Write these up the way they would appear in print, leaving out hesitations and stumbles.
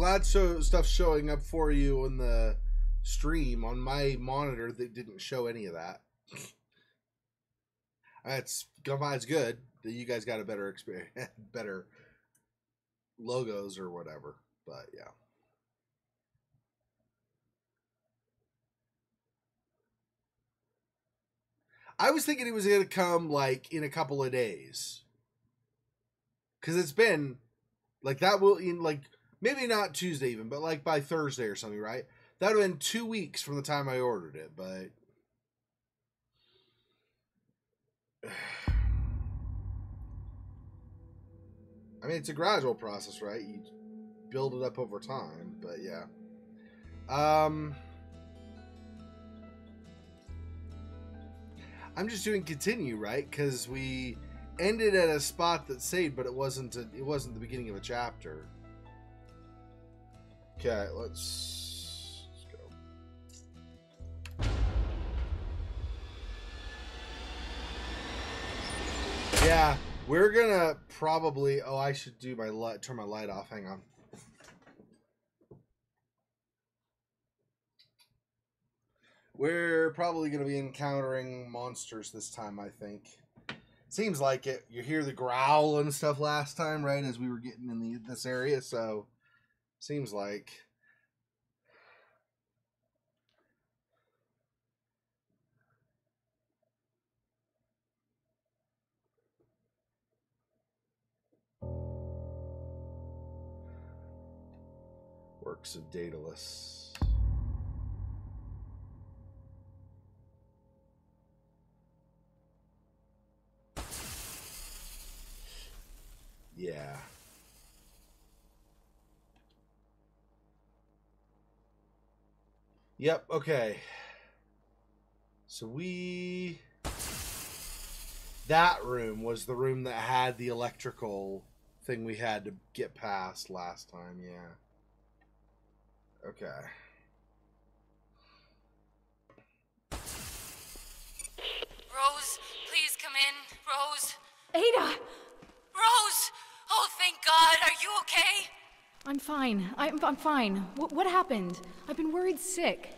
glad stuff's showing up for you in the stream. On my monitor that didn't show any of that. It's good that you guys got a better experience, better logos or whatever. But yeah. I was thinking it was going to come like in a couple of days. Because it's been like that will in like maybe not Tuesday even, but like by Thursday or something, right? That would have been 2 weeks from the time I ordered it, but I mean, it's a gradual process, right? You build it up over time, but yeah. I'm just doing continue, right? Because we ended at a spot that saved, but it wasn't the beginning of a chapter. Okay, let's go. Yeah, we're gonna probably. Oh, I should do my light. Turn my light off. Hang on. We're probably going to be encountering monsters this time, I think. Seems like it. You hear the growl and stuff last time, right? As we were getting in this area, so seems like. Works of Daedalus. Yeah. Yep, okay. So that room was the room that had the electrical thing we had to get past last time, yeah. Okay. Rose, please come in. Rose. Ada! Rose! Oh, thank God. Are you okay? I'm fine. I'm fine. What happened? I've been worried sick.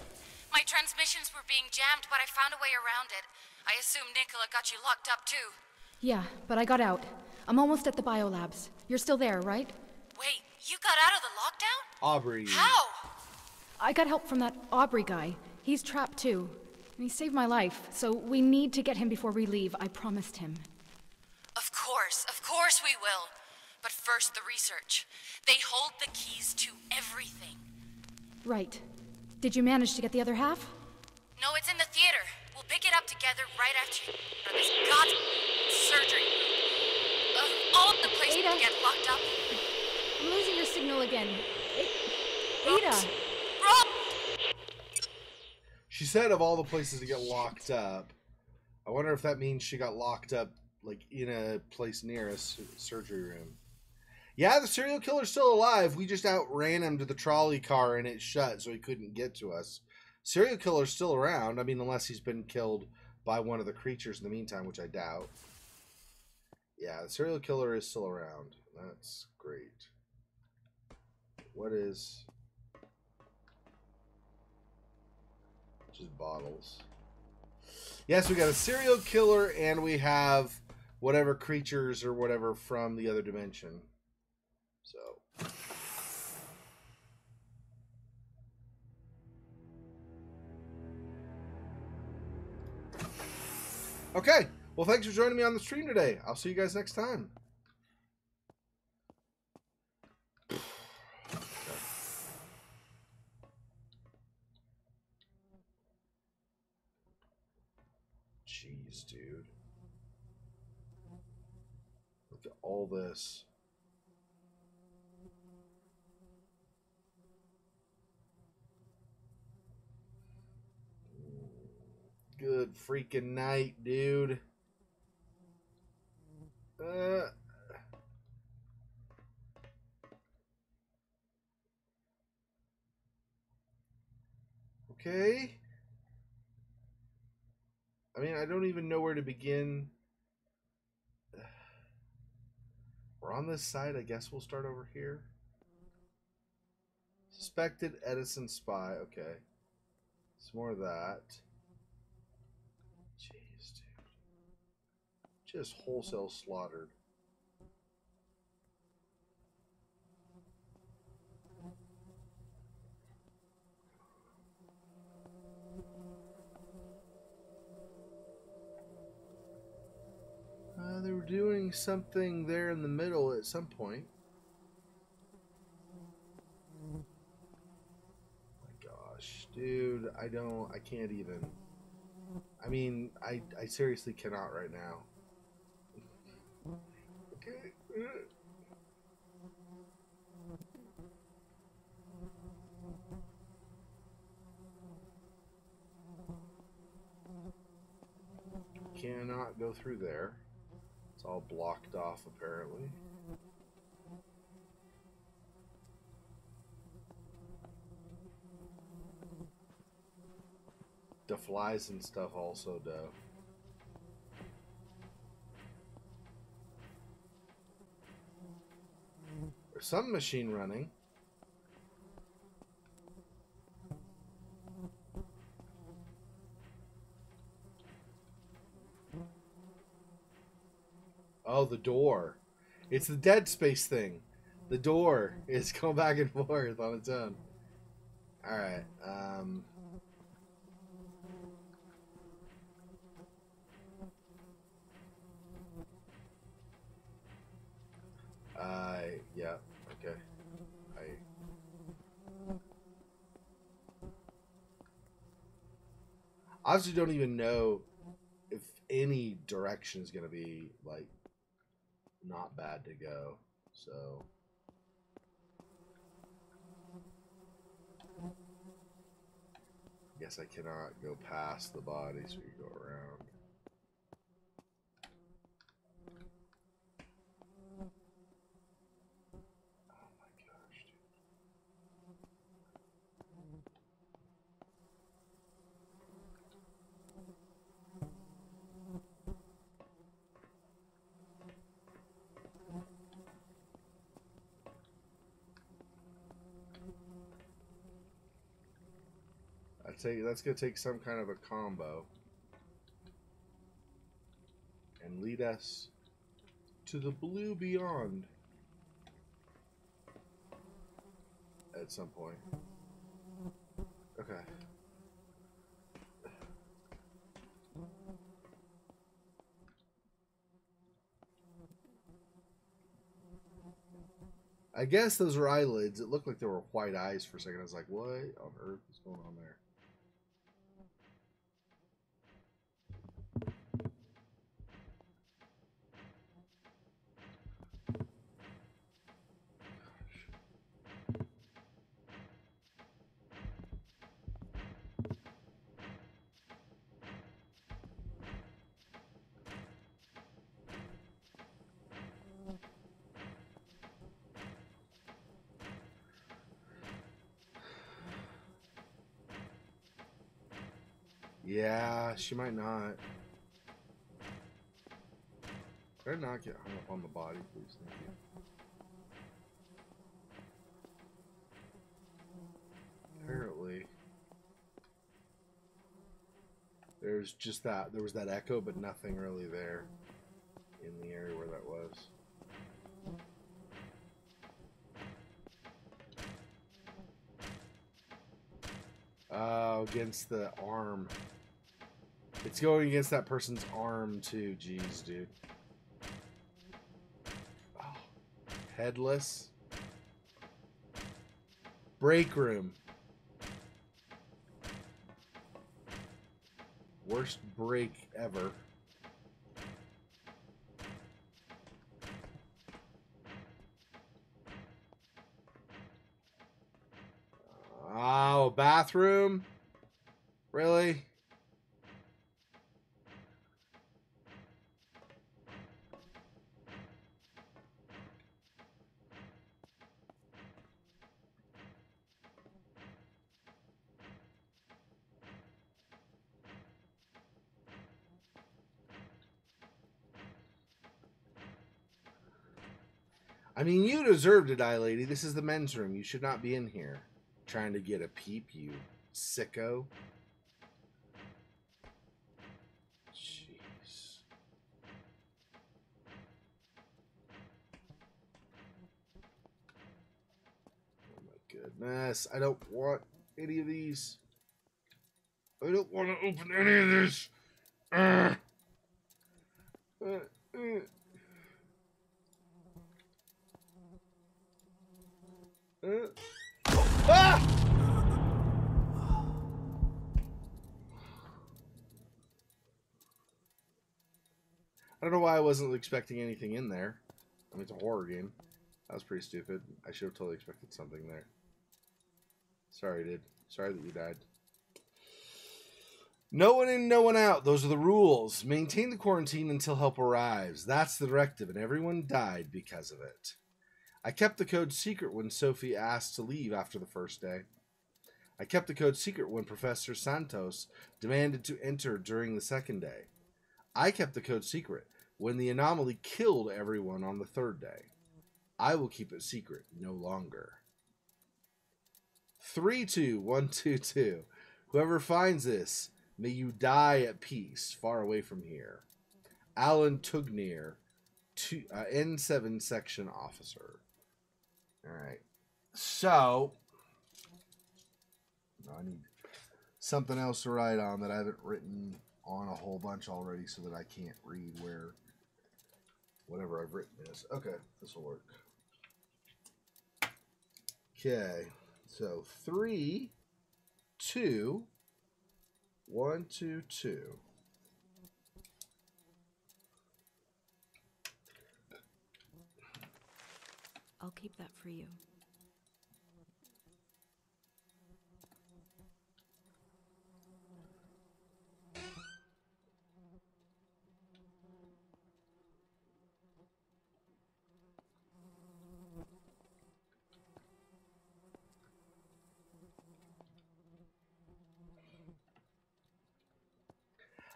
My transmissions were being jammed, but I found a way around it. I assume Nicola got you locked up, too. Yeah, but I got out. I'm almost at the biolabs. You're still there, right? Wait, you got out of the lockdown? Aubrey. How? I got help from that Aubrey guy. He's trapped, too. He saved my life, so we need to get him before we leave. I promised him. Of course we will. But first, the research. They hold the keys to everything. Right. Did you manage to get the other half? No, it's in the theater. We'll pick it up together right after this goddamn surgery. Of all the places Ada. to get locked up. I'm losing your signal again. Ada! Rose! She said of all the places to get locked up. I wonder if that means she got locked up like in a place near a surgery room. Yeah, the serial killer's still alive. We just outran him to the trolley car and it shut, so he couldn't get to us. Serial killer's still around. I mean, unless he's been killed by one of the creatures in the meantime, which I doubt. Yeah, the serial killer is still around. That's great. What is... just bottles. Yes, we got a serial killer and we have whatever creatures or whatever from the other dimension. So. Okay. Well, thanks for joining me on the stream today. I'll see you guys next time. Jeez, dude. Look at all this. Good freaking night, dude. Okay. I mean, I don't even know where to begin. We're on this side. I guess we'll start over here. Suspected Edison spy. Okay. Some more of that. Jeez, dude. Just wholesale slaughtered. They were doing something there in the middle at some point. Oh my gosh, dude, I can't even. I mean, I seriously cannot right now. Okay. Cannot go through there. It's all blocked off, apparently. The flies and stuff also do. There's some machine running. Oh, the door. It's the Dead Space thing. The door is going back and forth on its own. Alright, yeah, okay. I honestly don't even know if any direction is going to be, like, not bad to go, so... I guess I cannot go past the body, so we go around. Oh my gosh, dude. I'd say that's going to take some kind of a combo and lead us to the blue beyond at some point. Okay. I guess those were eyelids. It looked like there were white eyes for a second. I was like, what on earth is going on there? Yeah, she might not. Better not get hung up on the body, please. Thank you. Apparently, there's just that. There was that echo, but nothing really there in the area where that was. Oh, against the arm. It's going against that person's arm too. Jeez, dude. Oh, headless. Break room. Worst break ever. Oh, bathroom? Really? I mean, you deserve to die, lady. This is the men's room. You should not be in here. Trying to get a peep, you sicko. Jeez. Oh my goodness. I don't want any of these. I don't want to open any of this. Ah! I don't know why I wasn't expecting anything in there. I mean, it's a horror game. That was pretty stupid. I should have totally expected something there. Sorry, dude. Sorry that you died. No one in, no one out. Those are the rules. Maintain the quarantine until help arrives. That's the directive, and everyone died because of it. I kept the code secret when Sophie asked to leave after the first day. I kept the code secret when Professor Santos demanded to enter during the second day. I kept the code secret when the anomaly killed everyone on the third day. I will keep it secret no longer. 32122. Whoever finds this, may you die at peace, far away from here. Alan Tugnier, N7 section officer. All right. So, I need something else to write on that I haven't written on a whole bunch already so that I can't read where whatever I've written is. Okay, this will work. Okay, so 3, 2, 1, 2, 2. I'll keep that for you.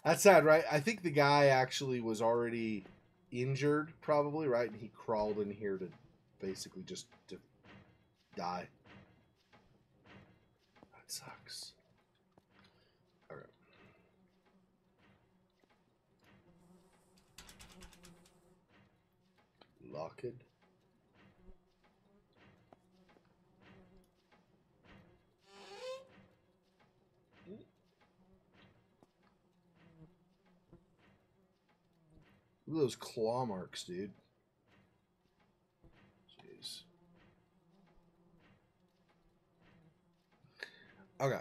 That's sad, right? I think the guy actually was already injured, probably, right? And he crawled in here to basically just to die. That sucks. All right. Lock it. Look at those claw marks, dude. Jeez. Okay.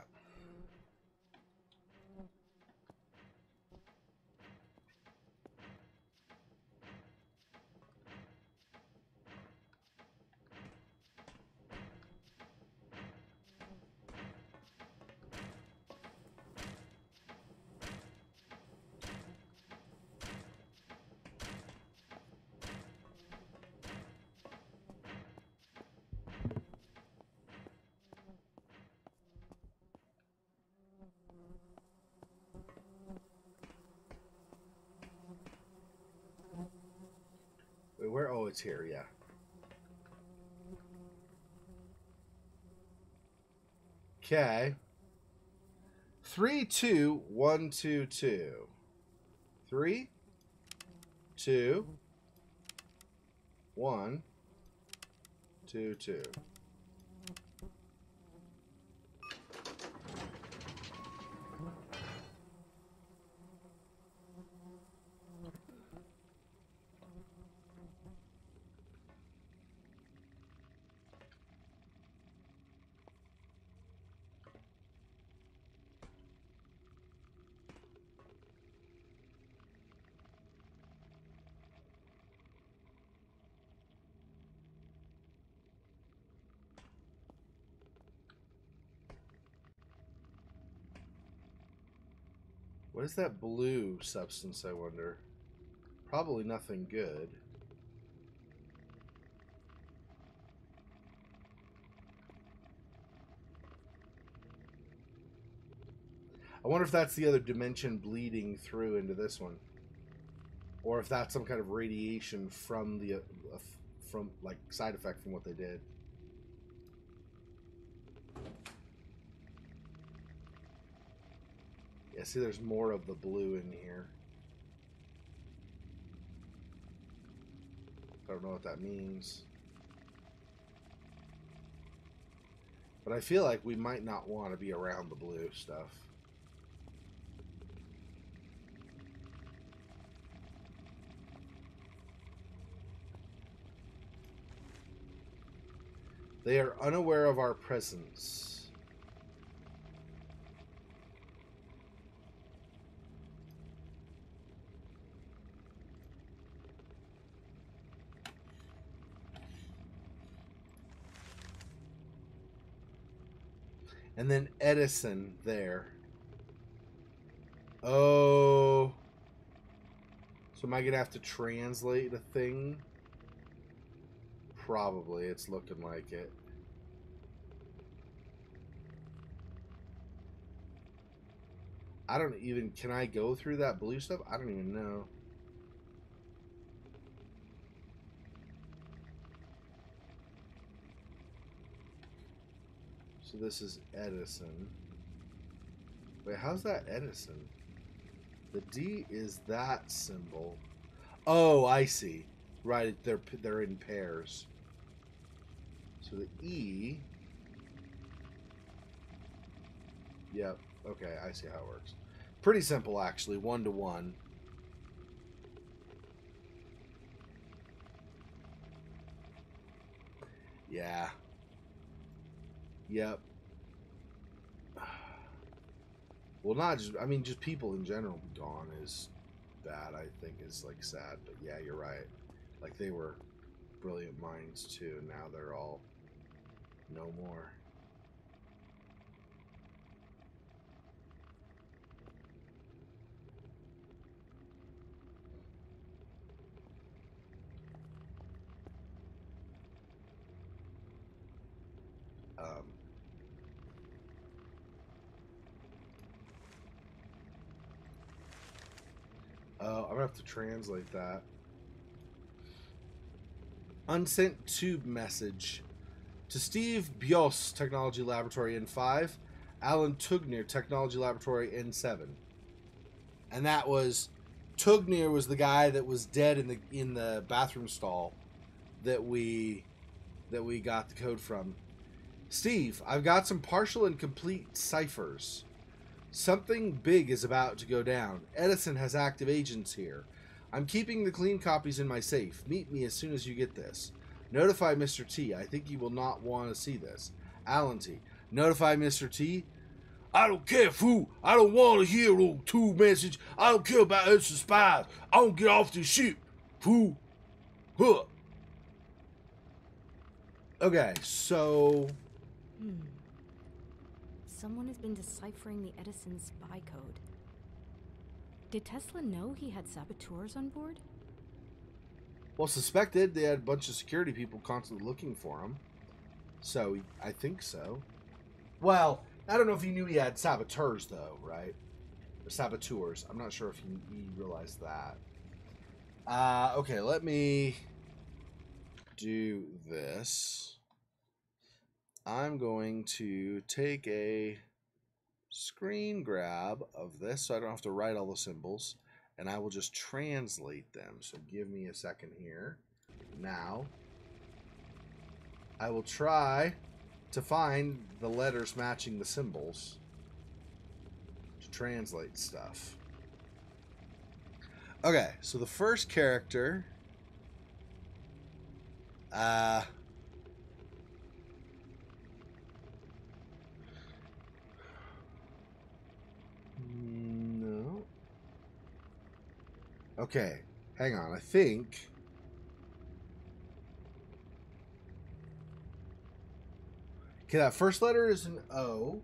Wait, where? Oh, it's here, yeah. Okay. 3, 2, 1, 2, 2. 3, 2, 1, 2, 2. What is that blue substance, I wonder? Probably nothing good. I wonder if that's the other dimension bleeding through into this one. Or if that's some kind of radiation from the from like side effect from what they did. Yeah, see, there's more of the blue in here. I don't know what that means. But I feel like we might not want to be around the blue stuff. They are unaware of our presence. And then Edison there. Oh. So am I going to have to translate a thing? Probably. It's looking like it. I don't even... Can I go through that blue stuff? I don't even know. So this is Edison. Wait, how's that Edison? The D is that symbol. Oh, I see. Right, they're in pairs. So the E. Yep. Okay, I see how it works. Pretty simple, actually. 1-to-1. Yeah. Yep. Well, not just... I mean, just people in general gone is bad, I think, is, like, sad. But, yeah, you're right. Like, they were brilliant minds, too. Now they're all no more. I'm gonna have to translate that. Unsent tube message to Steve Bios, Technology Laboratory N5, Alan Tugner, Technology Laboratory N7, and that was Tugner was the guy that was dead in the bathroom stall that we got the code from. Steve, I've got some partial and complete ciphers. Something big is about to go down. Edison has active agents here. I'm keeping the clean copies in my safe. Meet me as soon as you get this. Notify Mr. T. I think you will not want to see this. Alan T. Notify Mr. T. I don't care, fool. I don't want to hear old tube message. I don't care about Edison spies. I don't get off this ship, fool. Huh. Okay, so... Someone has been deciphering the Edison spy code. Did Tesla know he had saboteurs on board? Well, suspected. They had a bunch of security people constantly looking for him. So, I think so. Well, I don't know if he knew he had saboteurs, though, right? Or saboteurs. I'm not sure if he realized that. Okay, let me do this. I'm going to take a screen grab of this so I don't have to write all the symbols, and I will just translate them. So give me a second here. Now, I will try to find the letters matching the symbols to translate stuff. Okay, so the first character... No. Okay, hang on. I think... Okay, that first letter is an O.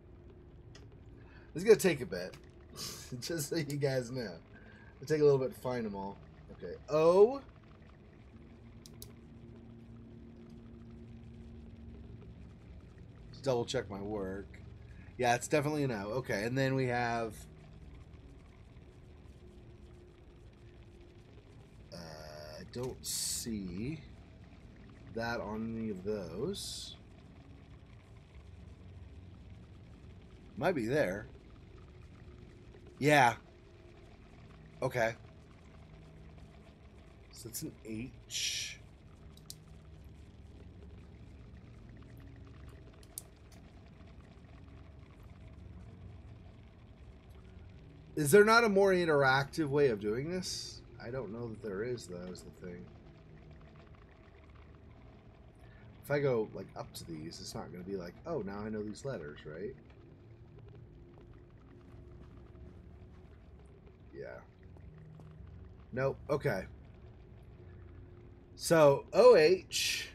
This is going to take a bit. Just so you guys know. It'll take a little bit to find them all. Okay, O. Let's double check my work. Yeah, it's definitely an O. Okay, and then we have... I don't see that on any of those. Might be there. Yeah. Okay. So it's an H. Is there not a more interactive way of doing this? I don't know that there is, though, is the thing. If I go, like, up to these, it's not going to be like, oh, now I know these letters, right? Yeah. Nope. Okay. So, OH.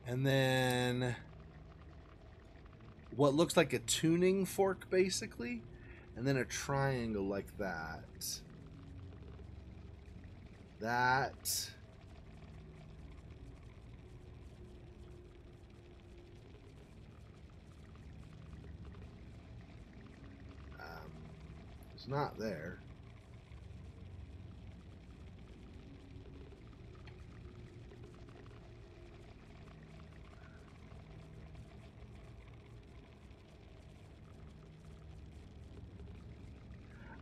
And then what looks like a tuning fork, basically. And then a triangle like that. That. It's not there.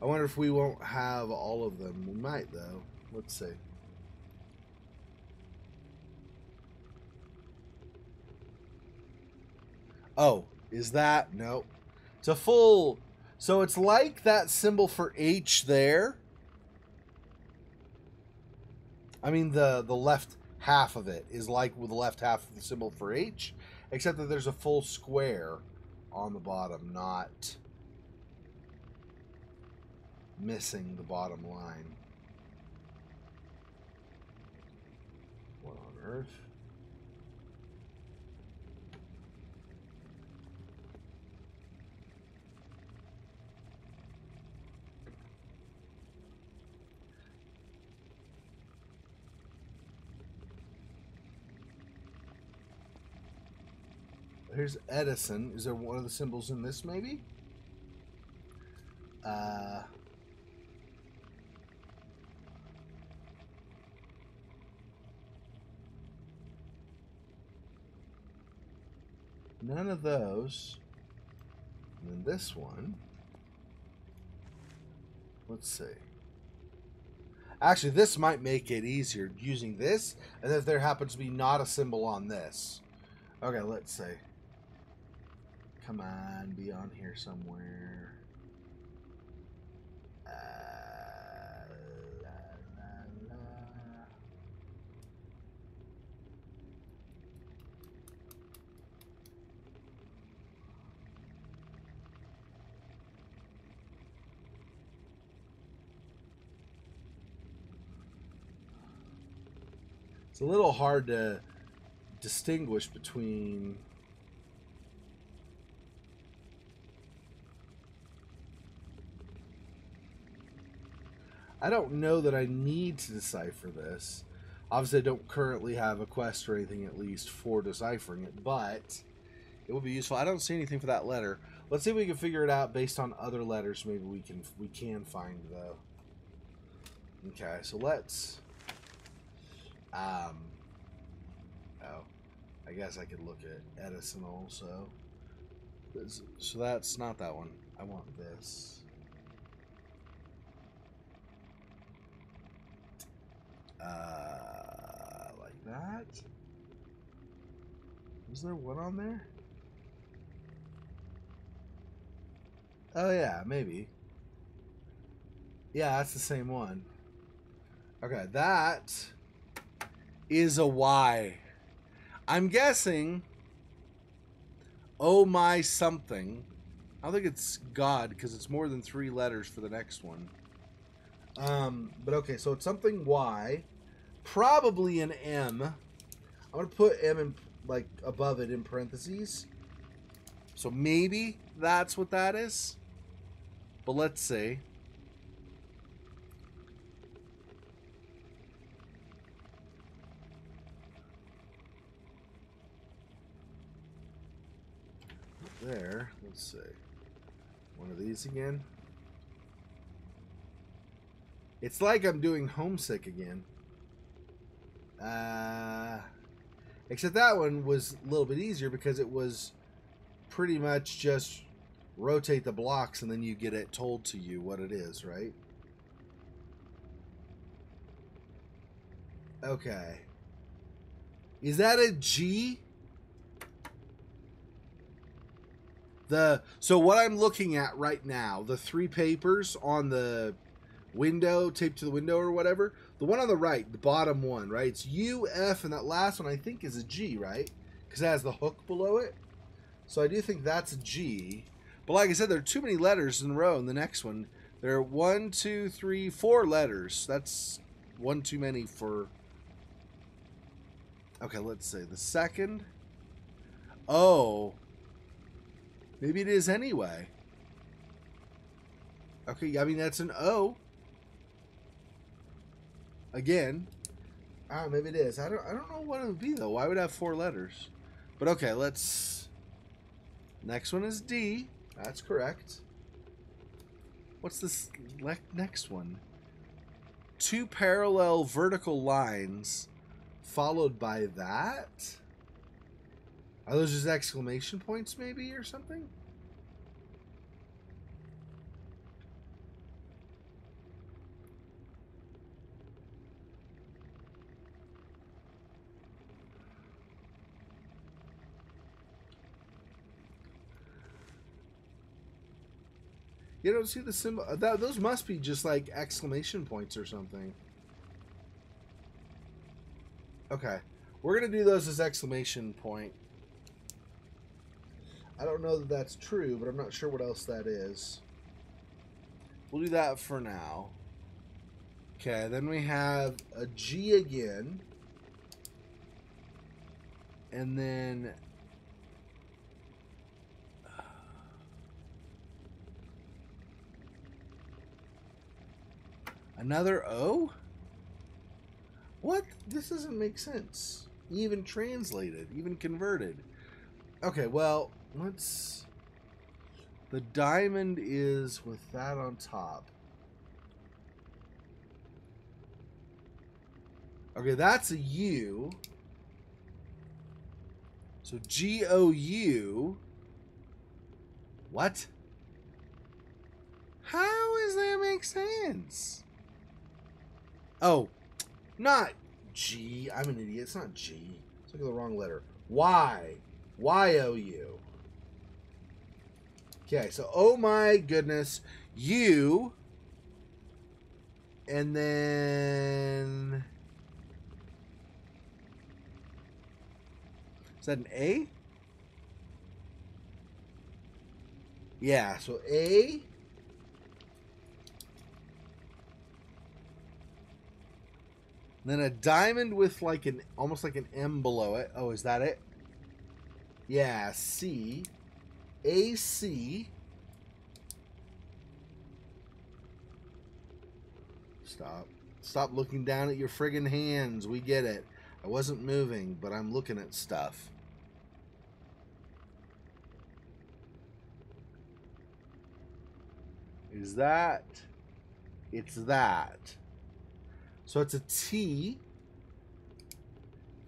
I wonder if we won't have all of them. We might, though. Let's see. Oh, is that? No. It's a full... So it's like that symbol for H there. I mean, the left half of it is like with the left half of the symbol for H, except that there's a full square on the bottom, not missing the bottom line. What on earth? Here's Edison. Is there one of the symbols in this, maybe? None of those. And then this one. Let's see. Actually, this might make it easier using this, and if there happens to be not a symbol on this. Okay, let's see. Come on, be on here somewhere. La, la, la. It's a little hard to distinguish between... I don't know that I need to decipher this. Obviously, I don't currently have a quest or anything, at least, for deciphering it, but it would be useful. I don't see anything for that letter. Let's see if we can figure it out based on other letters. Maybe we can find, though. Okay, so let's... Oh, I guess I could look at Edison also. So that's not that one. I want this. Like that. Is there one on there? Oh yeah, maybe. Yeah, that's the same one. Okay, that is a Y. I'm guessing oh my something. I don't think it's God because it's more than 3 letters for the next one. But okay, so it's something Y, probably an M. I'm gonna put M in like above it in parentheses. So maybe that's what that is. But let's see. There, let's see. One of these again. It's like I'm doing Homesick again. Except that one was a little bit easier because it was pretty much just rotate the blocks and then you get it told to you what it is, right? Okay. Is that a G? So what I'm looking at right now, the 3 papers on the window, taped to the window or whatever, the one on the right, the bottom one, right? It's U, F, and that last one I think is a G, right? Because it has the hook below it. So I do think that's a G. But like I said, there are too many letters in a row in the next one. There are 1, 2, 3, 4 letters. That's one too many for... Okay, let's say the second. Oh. Maybe it is anyway. Okay, I mean, that's an O. Again. Ah, maybe it is. I don't know what it would be, though. Why would it have 4 letters? But okay, let's... Next one is D. That's correct. What's this next one? 2 parallel vertical lines followed by that? Are those just exclamation points, maybe, or something? You don't see the symbol? Those must be just like exclamation points or something. Okay. We're going to do those as exclamation point. I don't know that that's true, but I'm not sure what else that is. We'll do that for now. Okay, then we have a G again. And then... another O? What? This doesn't make sense. Even translated, even converted. Okay, well, let's... The diamond is with that on top. Okay, that's a U. So G-O-U. What? How does that make sense? Oh, not G. I'm an idiot. It's not G. It's like the wrong letter. Y. Y-O-U. Okay, so oh my goodness. U. And then... Is that an A? Yeah, so A. Then a diamond with like an, almost like an M below it. Oh, is that it? Yeah, C. AC. Stop. Stop looking down at your friggin' hands. We get it. I wasn't moving, but I'm looking at stuff. Is that? It's that. So it's a T.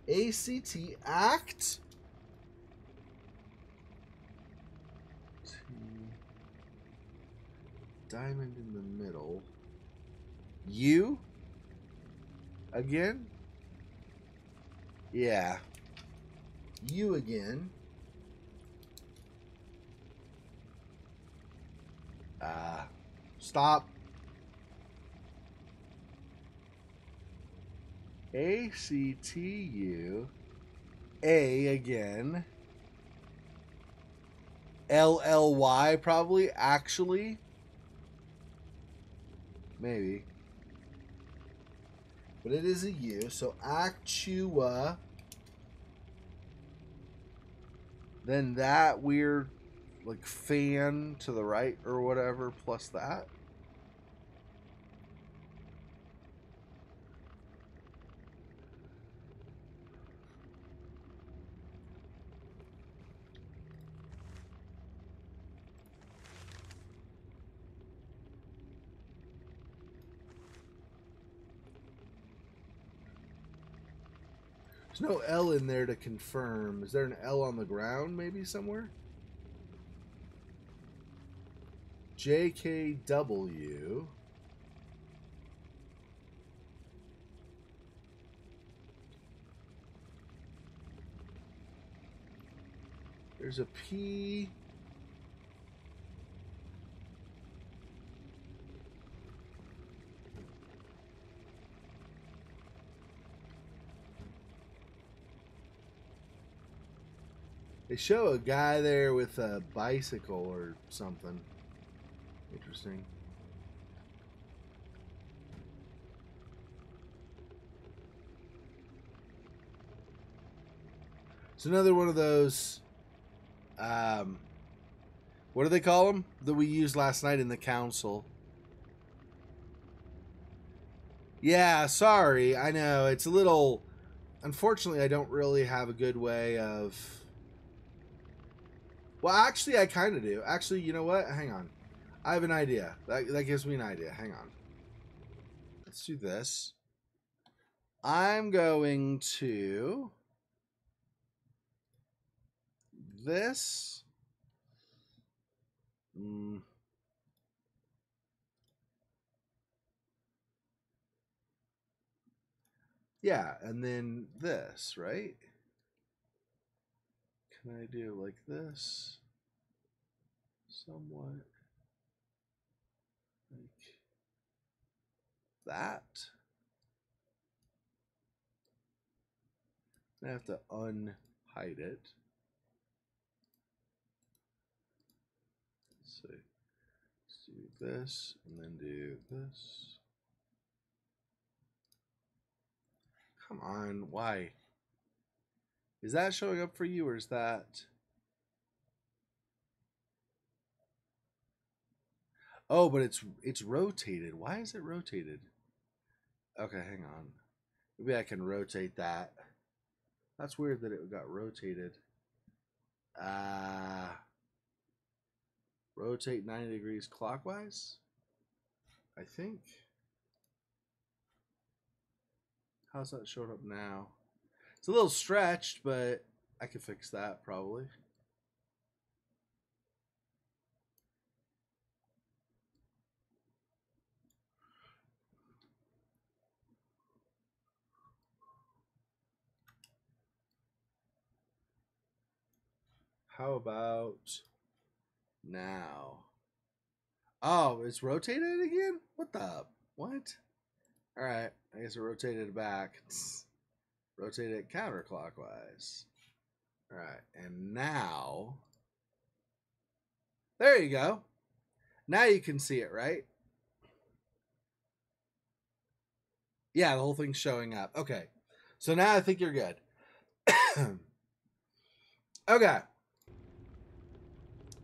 A-C-T. Act. T. Diamond in the middle. U. Again. Yeah. U again. Stop. A-C-T-U. A again. L-L-Y probably, actually. Maybe. But it is a U, so Actua. Then that weird, like, fan to the right or whatever, plus that. There's no L in there to confirm. Is there an L on the ground maybe somewhere? JKW. There's a P. They show a guy there with a bicycle or something. Interesting. It's another one of those, what do they call them? That we used last night in the council. Yeah, sorry. I know. It's a little... Unfortunately, I don't really have a good way of... Well, actually, I kind of do. Actually, you know what? Hang on. I have an idea. That gives me an idea. Hang on. Let's do this. I'm going to... This... Yeah, and then this, right? Can I do like this? Somewhat. Like that. I have to unhide it. Let's see. Let's do this and then do this. Come on, why? Is that showing up for you or is that... Oh, but it's rotated. Why is it rotated? Okay, hang on. Maybe I can rotate that. That's weird that it got rotated. Rotate 90 degrees clockwise, I think. How's that showing up now? It's a little stretched, but I can fix that probably. How about now? Oh, it's rotated again? What the? What? All right, I guess it rotated it back. Rotate it counterclockwise. All right, and now, there you go. Now you can see it, right? Yeah, the whole thing's showing up. Okay, so now I think you're good. Okay.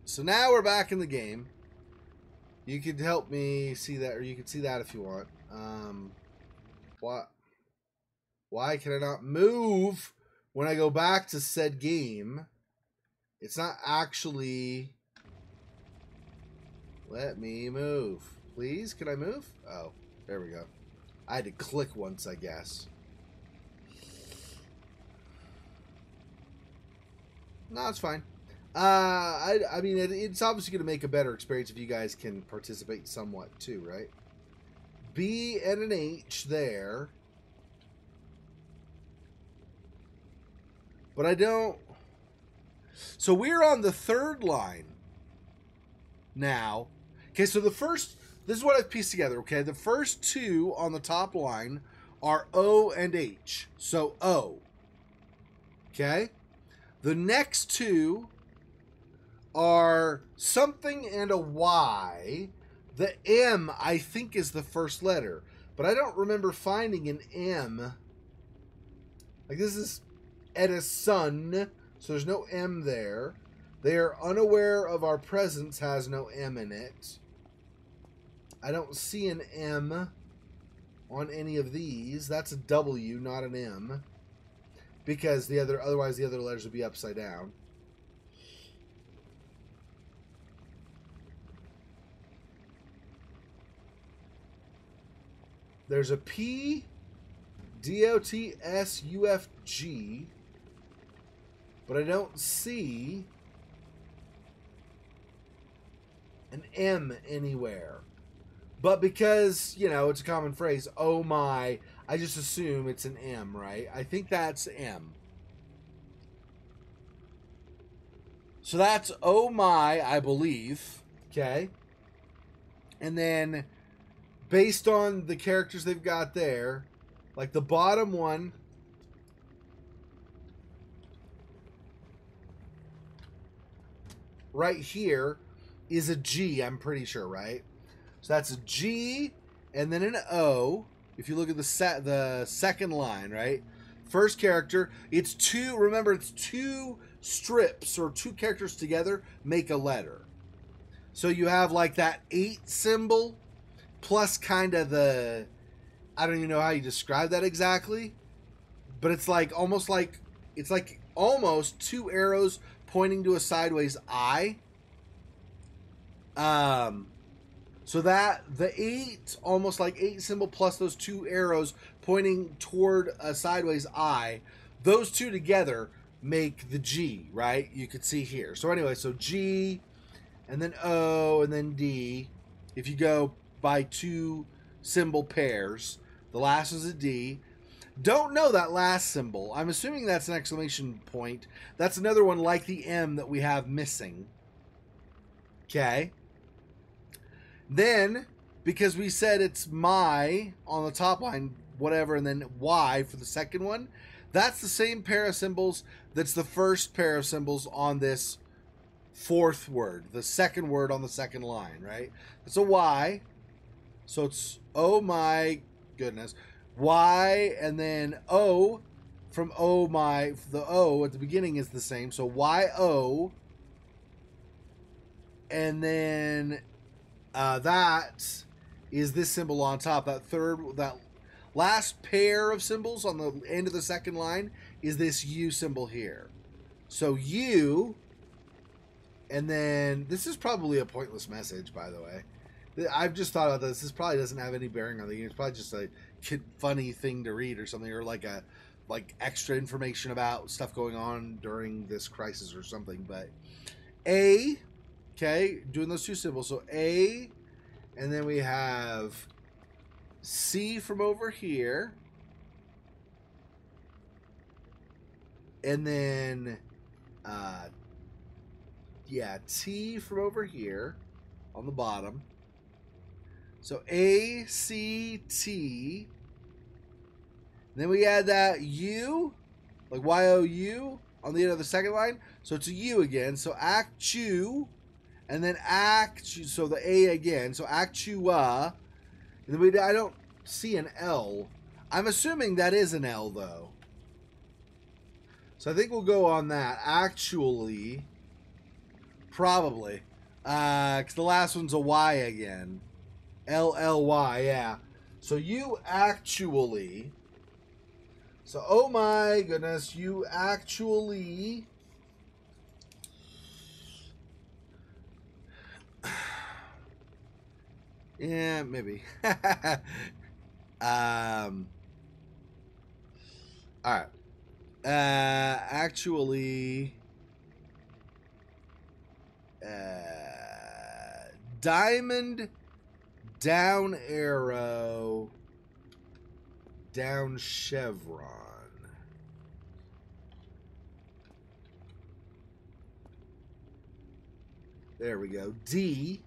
So now we're back in the game. You could help me see that, or you can see that if you want. Why can I not move when I go back to said game? It's not actually... Let me move. Please, can I move? Oh, there we go. I had to click once, I guess. No, it's fine. I mean, it's obviously going to make a better experience if you guys can participate somewhat too, right? B and an H there. But I don't... So we're on the third line now. Okay, so the first... This is what I've pieced together, okay? The first two on the top line are O and H. So O. Okay? The next two are something and a Y. The M, I think, is the first letter. But I don't remember finding an M. Like, this is Edison, so there's no M there. They are unaware of our presence, has no M in it. I don't see an M on any of these. That's a W, not an M. Because otherwise the other letters would be upside down. There's a P, DOTS, UFG, but I don't see an M anywhere. But because, you know, it's a common phrase, oh my, I just assume it's an M, right? I think that's M. So that's oh my, I believe. Okay. And then based on the characters they've got there, like the bottom one, right here, is a G, I'm pretty sure, right? So that's a G and then an O. If you look at the second line, right? First character, it's two, remember it's two strips or two characters together make a letter. So you have like that 8 symbol plus kind of the, I don't even know how you describe that exactly, but it's like almost like, it's like almost 2 arrows pointing to a sideways I. So that the 8, almost like 8 symbol plus those 2 arrows pointing toward a sideways I, those two together make the G, right? You could see here. So anyway, so G and then O and then D. If you go by 2 symbol pairs, the last is a D. Don't know that last symbol. I'm assuming that's an exclamation point. That's another one like the M that we have missing. Okay. Then, because we said it's my on the top line, whatever, and then Y for the second one, that's the same pair of symbols that's the first pair of symbols on this fourth word, the second word on the second line, right? It's a Y. So it's oh my goodness. Y and then O from oh my, the O at the beginning is the same. So YO. And then that is this symbol on top. That last pair of symbols on the end of the second line is this U symbol here. So U, and then this is probably a pointless message, by the way. I've just thought about this. This probably doesn't have any bearing on the game. It's probably just a funny thing to read or something, or like extra information about stuff going on during this crisis or something. But A. Okay, doing those 2 symbols. So A, and then we have C from over here. And then, T from over here on the bottom. So A, C, T. Then we add that U, like Y-O-U, on the end of the second line. So it's a U again. So actu. And then so the A again, so actua, and then I don't see an L. I'm assuming that is an L though. So I think we'll go on that. Actually, probably, because the last one's a Y again. L-L-Y, yeah. So you actually, so oh my goodness, you actually... Yeah, maybe. All right. Actually, diamond, down arrow, down chevron. There we go. D.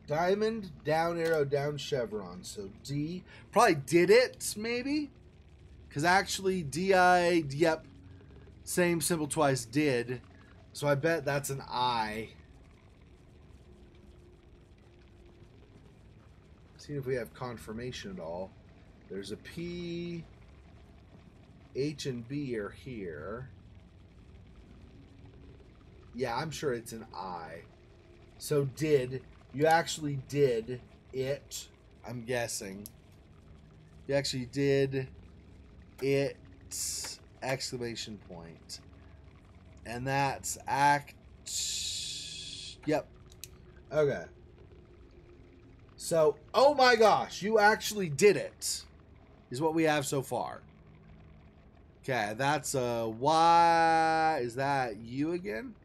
Diamond, down arrow, down chevron. So D. Probably did it, maybe? Because actually, D-I, yep. Same symbol twice, did. So I bet that's an I. See if we have confirmation at all. There's a P. H and B are here. Yeah, I'm sure it's an I. So did. You actually did it, I'm guessing. You actually did it, exclamation point. And that's yep. Okay. So, oh my gosh, you actually did it, is what we have so far. Okay, that's a Y. Is that you again?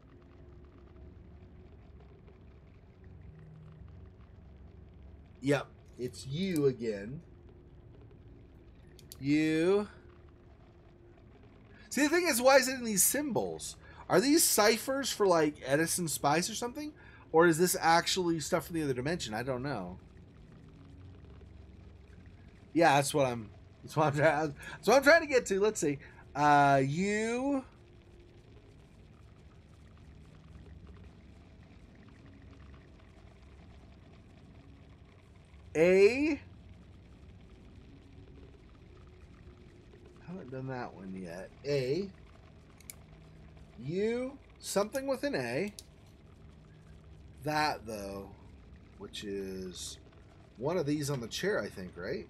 Yep, it's you again. You. See, the thing is, why is it in these symbols? Are these ciphers for, like, Edison Spice or something? Or is this actually stuff from the other dimension? I don't know. Yeah, that's what I'm trying to get to. Let's see. You. A. Haven't done that one yet. A. U. Something with an A. That, though, which is one of these on the chair, I think, right?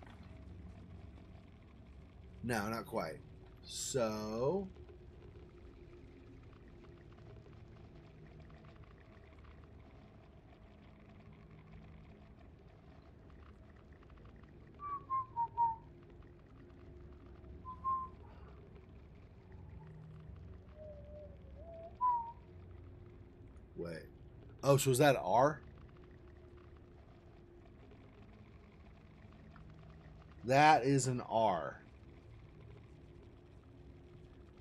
No, not quite. So. Wait. Oh, so is that R? That is an R.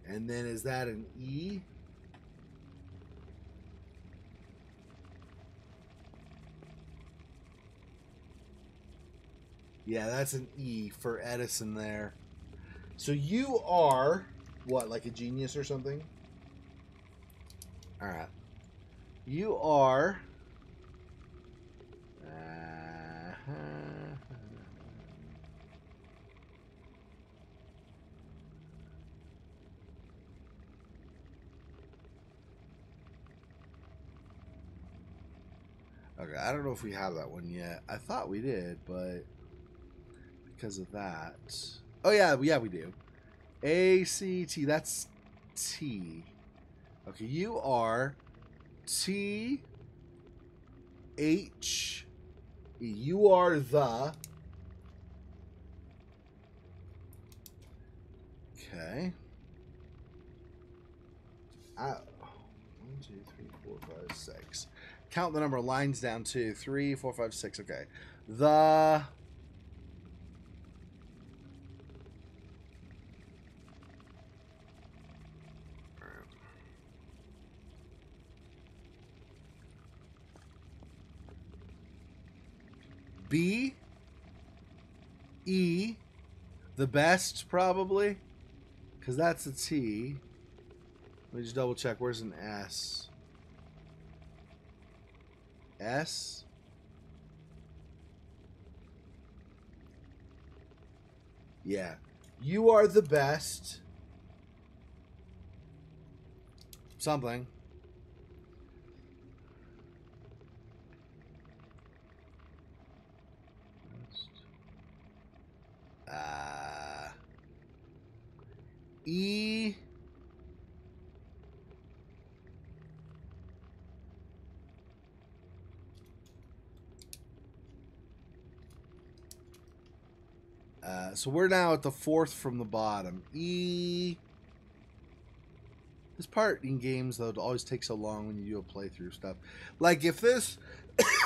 And then is that an E? Yeah, that's an E for Edison there. So you are, what, like a genius or something? All right. You are... Okay, I don't know if we have that one yet. I thought we did, but because of that... Oh, yeah, we do. A-C-T, that's T. Okay, you are T-H-E. You are the... Okay. 1, 2, 3, 4, 5, 6. Count the number of lines down to 3, 4, 5, 6. Okay. The B E, the best probably, because that's a T. Let me just double check. Where's an S? S? Yeah. You are the best. Something. E. So we're now at the 4th from the bottom. E. This part in games, though, always takes so long when you do a playthrough stuff. Like, if this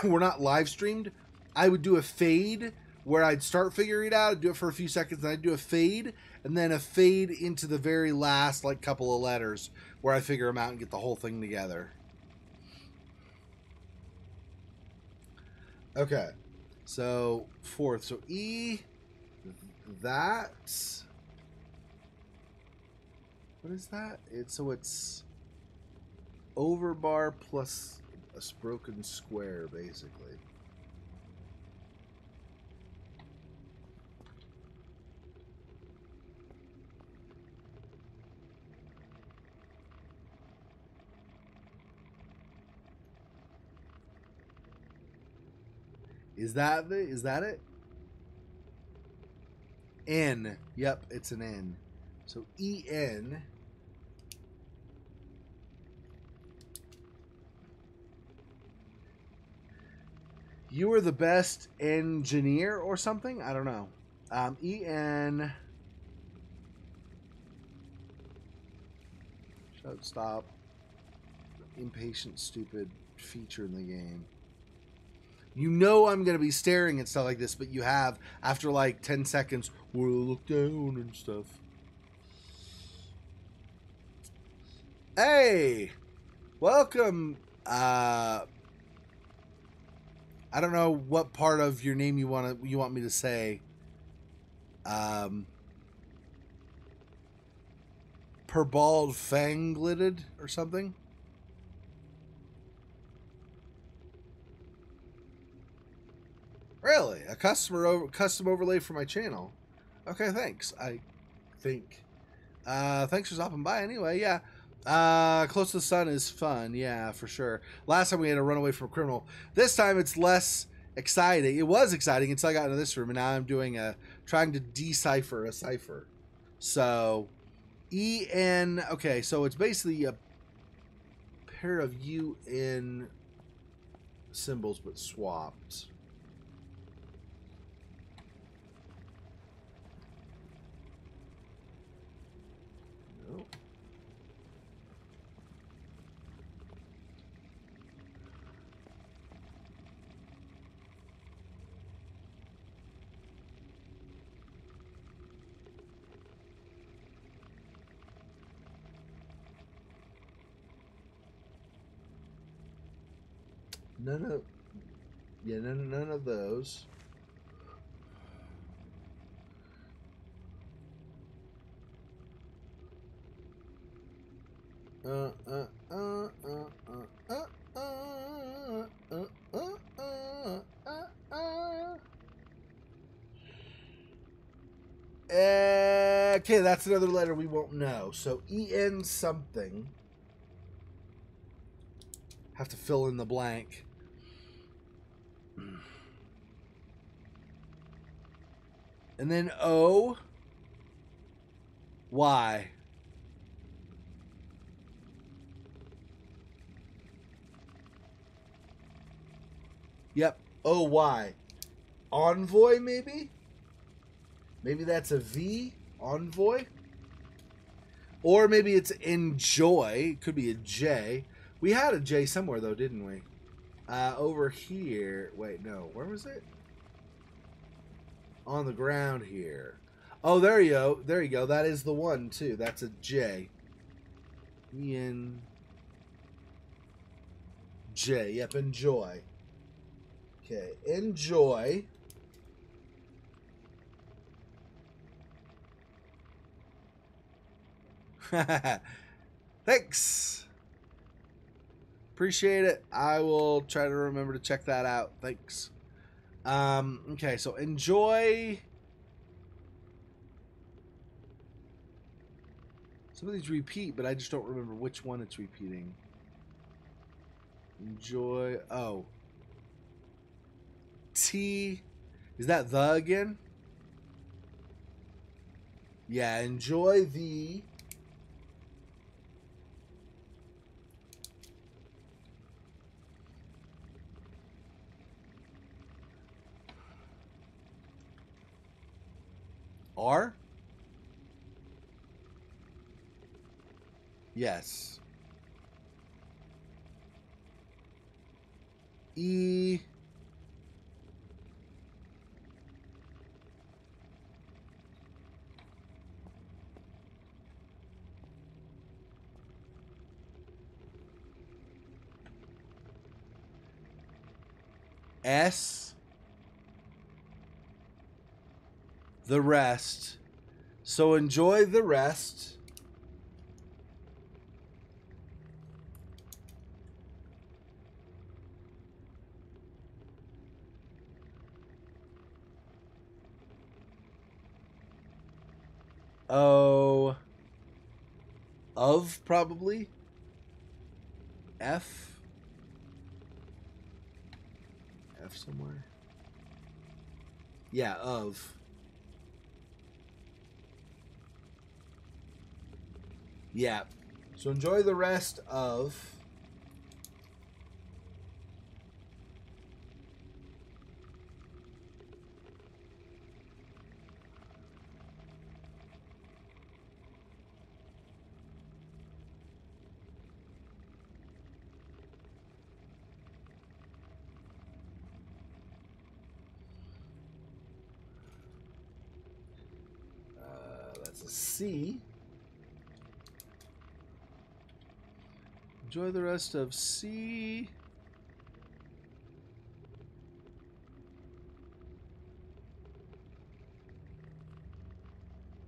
were not live streamed, I would do a fade where I'd start figuring it out, I'd do it for a few seconds, and I'd do a fade, and then a fade into the very last, like, couple of letters where I figure them out and get the whole thing together. Okay. So, 4th. So, E... That. What is that? It's overbar plus a broken square, basically. Is that it? N. Yep, it's an N. So E-N. You were the best engineer or something? I don't know. E-N. Stop. Impatient, stupid feature in the game. You know I'm going to be staring at stuff like this, but you have, after like 10 seconds, we'll look down and stuff. Hey! Welcome. I don't know what part of your name you want me to say. Perbald Fanglitted or something? Really? A custom overlay for my channel? Okay, thanks. I think. Thanks for stopping by anyway, yeah. Close to the Sun is fun, yeah, for sure. Last time we had to run away from a criminal. This time it's less exciting. It was exciting until I got into this room, and now I'm doing trying to decipher a cipher. So, EN, okay, so it's basically a pair of UN symbols, but swapped. Nope. None of those. Okay, that's another letter we won't know. So EN something. Have to fill in the blank. And then O. Y. Yep. OY. Envoy, maybe? Maybe that's a V? Envoy? Or maybe it's enjoy. Could be a J. We had a J somewhere, though, didn't we? Over here. Wait, no. Where was it? On the ground here. Oh, there you go. There you go. That is the one, too. That's a J. Ian. J. Yep, enjoy. Okay, enjoy. Thanks. Appreciate it. I will try to remember to check that out. Thanks. Okay, so enjoy. Some of these repeat, but I just don't remember which one it's repeating. Enjoy. Oh. T. Is that the again? Yeah, enjoy the. R? Yes. E. S. The rest. So enjoy the rest. O. Of, probably. F. F somewhere. Yeah, of. Yeah. So enjoy the rest of. C. Enjoy the rest of C.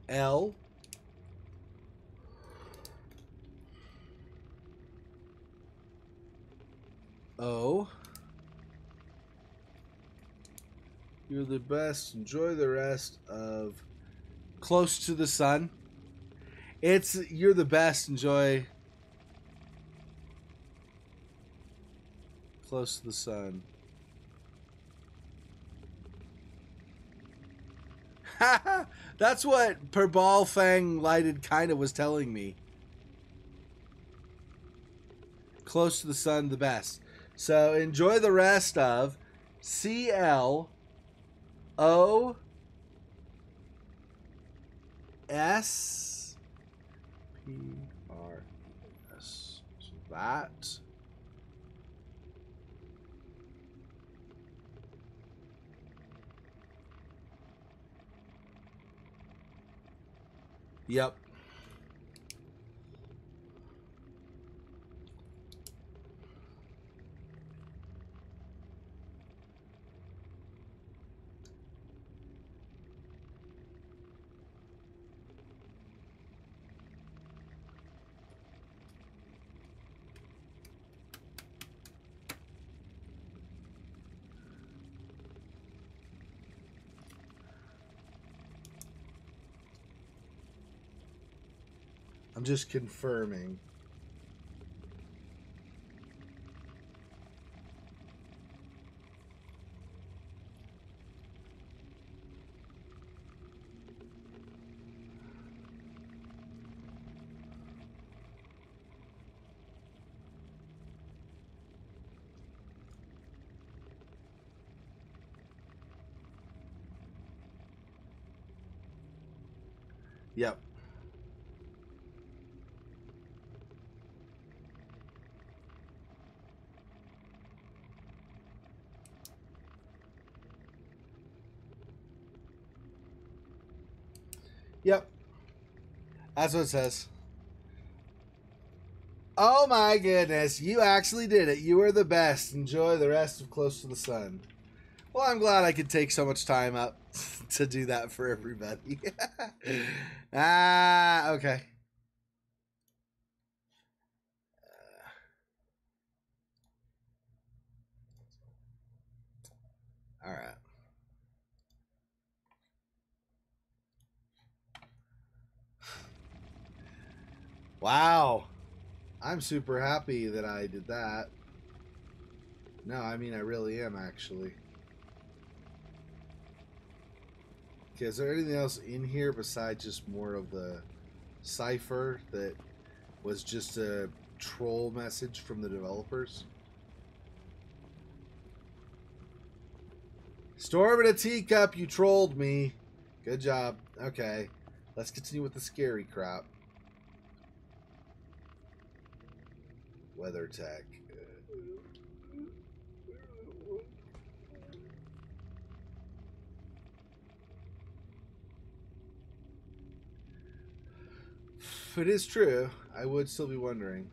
L. O. You're the best. Enjoy the rest of Close to the Sun. It's You're the best. Enjoy Close to the Sun. That's what Perbal Fang Lighted kind of was telling me. Close to the Sun, the best. So enjoy the rest of CLOS. PRS. So that. Yep. I'm just confirming. Yep. Yep. That's what it says. Oh my goodness. You actually did it. You were the best. Enjoy the rest of Close to the Sun. Well, I'm glad I could take so much time up to do that for everybody. Okay. All right. Wow. I'm super happy that I did that. No, I mean, I really am, actually. Okay, is there anything else in here besides just more of the cipher that was just a troll message from the developers? Storm in a teacup, you trolled me. Good job. Okay, let's continue with the scary crap. Weather tech. If it is true, I would still be wondering.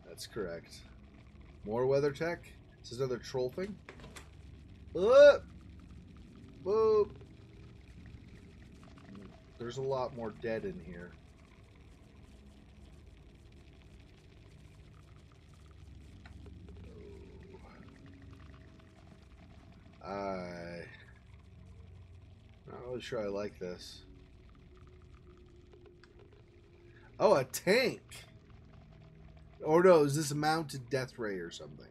That's correct. More weather tech? Is this another troll thing? Boop. There's a lot more dead in here. I'm not really sure I like this. Oh, a tank! Or no, is this a mounted death ray or something?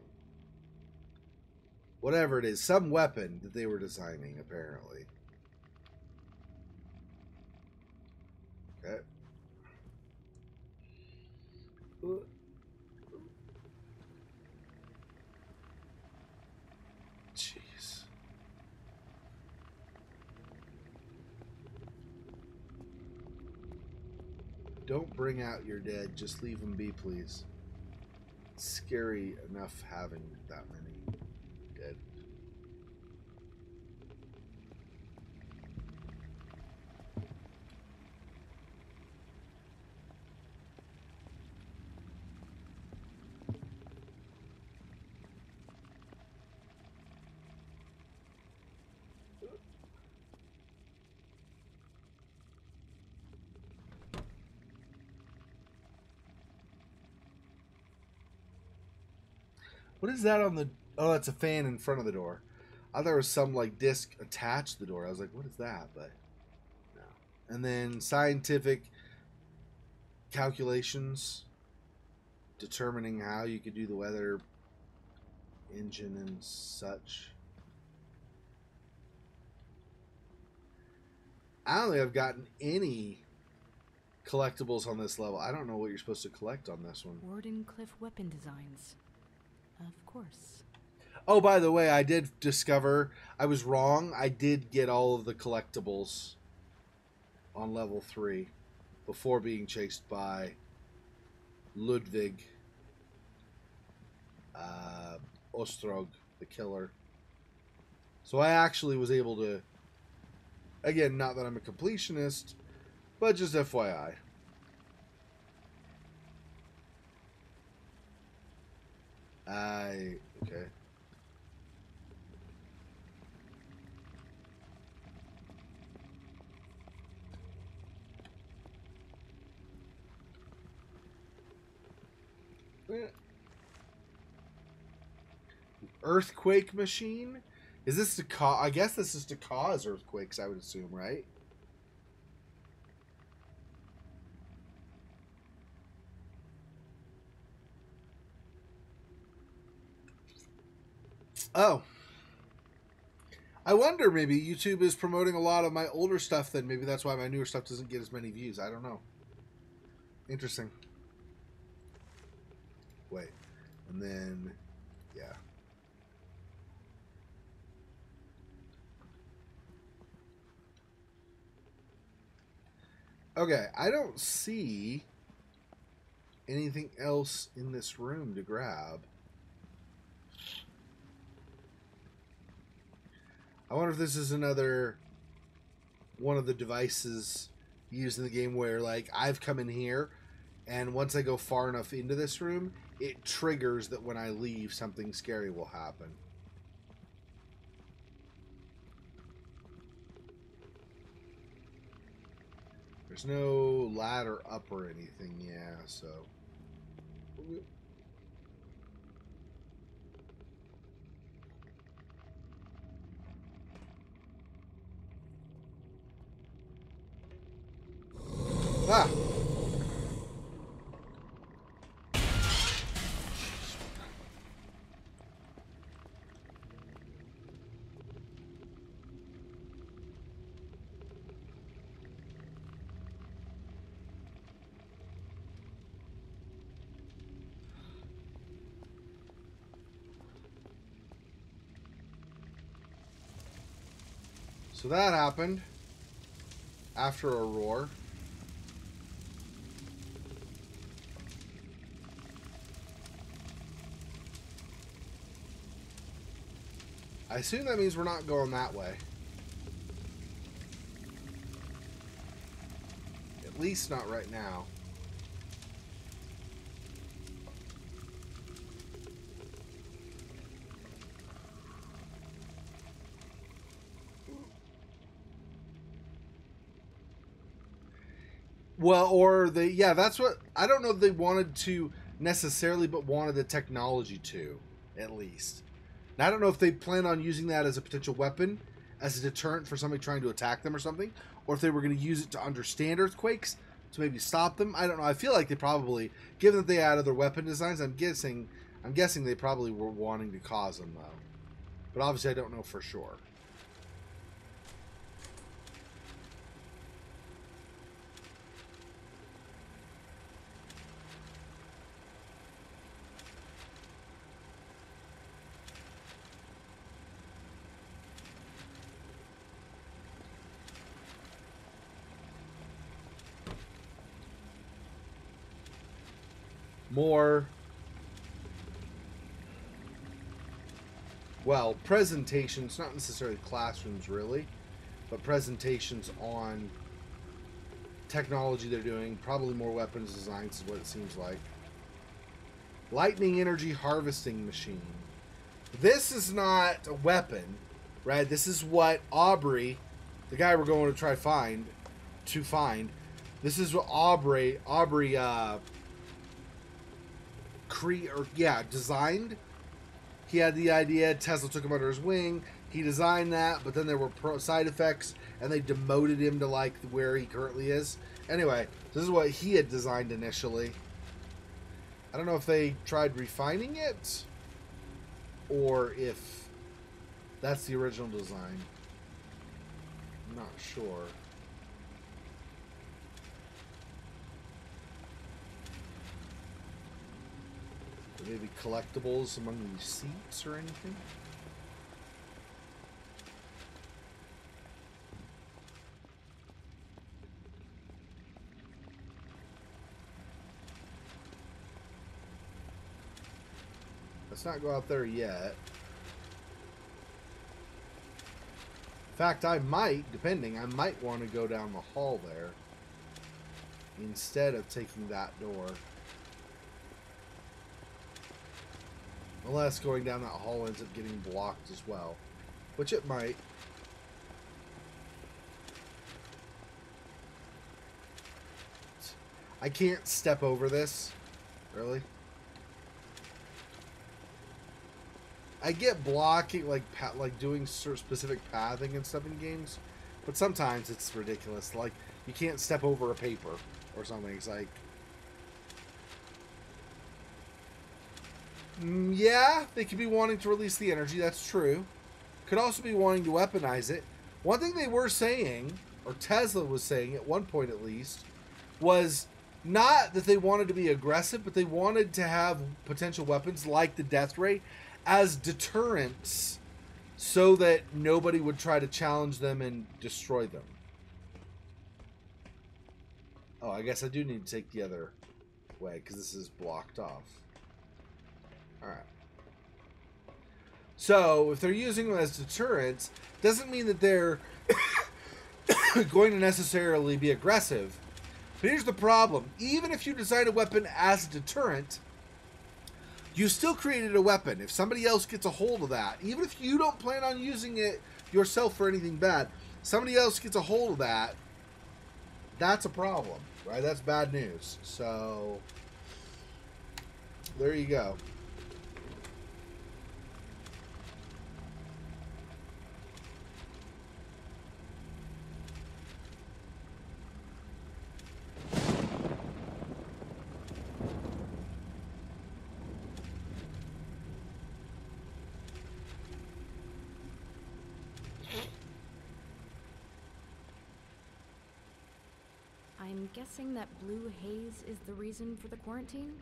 Whatever it is, some weapon that they were designing, apparently. Okay. Jeez. Don't bring out your dead. Just leave them be, please. It's scary enough having that many dead. What is that on the... Oh, that's a fan in front of the door. I thought there was some, like, disc attached to the door. I was like, what is that? But, no. And then scientific calculations determining how you could do the weather engine and such. I don't think I've gotten any collectibles on this level. I don't know what you're supposed to collect on this one. Wardenclyffe weapon designs. Of course. Oh, by the way, I did discover I was wrong. I did get all of the collectibles on level 3 before being chased by Ludwig Ostrog, the killer. So I actually was able to, again, not that I'm a completionist, but just FYI. Okay. Earthquake machine? Is this to cause... I guess this is to cause earthquakes, I would assume, right? Oh. I wonder, maybe YouTube is promoting a lot of my older stuff, then maybe that's why my newer stuff doesn't get as many views. I don't know. Interesting. Wait. And then... yeah. Okay, I don't see anything else in this room to grab. I wonder if this is another one of the devices used in the game where, like, I've come in here, and once I go far enough into this room, it triggers that when I leave, something scary will happen. There's no ladder up or anything, yeah, so... Ah! So that happened after a roar. I assume that means we're not going that way. At least not right now. Well, or they, yeah, that's what, I don't know if they wanted to necessarily, but wanted the technology to, at least. Now, I don't know if they plan on using that as a potential weapon, as a deterrent for somebody trying to attack them or something, or if they were going to use it to understand earthquakes, to maybe stop them. I don't know. I feel like they probably, given that they added their weapon designs, I'm guessing they probably were wanting to cause them, though. But obviously, I don't know for sure. More, well, presentations, not necessarily classrooms really, but presentations on technology they're doing, probably more weapons designs is what it seems like. Lightning energy harvesting machine. This is not a weapon, right? This is what Aubrey, the guy we're going to try find, this is what Aubrey designed He had the idea. Tesla took him under his wing. He designed that, but then there were side effects, and they demoted him to like where he currently is. Anyway, this is what he had designed initially. I don't know if they tried refining it, or if that's the original design. I'm not sure. Maybe collectibles among these seats or anything? Let's not go out there yet. In fact, I might, depending, I might want to go down the hall there instead of taking that door. Unless going down that hall ends up getting blocked as well. Which it might. I can't step over this. Really? I get blocking, like doing specific pathing and stuff in games. But sometimes it's ridiculous. Like, you can't step over a paper or something. It's like... yeah, they could be wanting to release the energy, that's true. Could also be wanting to weaponize it. One thing they were saying, or Tesla was saying at one point at least, was not that they wanted to be aggressive, but they wanted to have potential weapons like the death ray as deterrents so that nobody would try to challenge them and destroy them. Oh, I guess I do need to take the other way because this is blocked off. Alright. So, if they're using them as deterrents, doesn't mean that they're going to necessarily be aggressive. But here's the problem. Even if you design a weapon as a deterrent, you still created a weapon. If somebody else gets a hold of that, even if you don't plan on using it yourself for anything bad, somebody else gets a hold of that, that's a problem, right? That's bad news. So, there you go. I'm guessing that blue haze is the reason for the quarantine?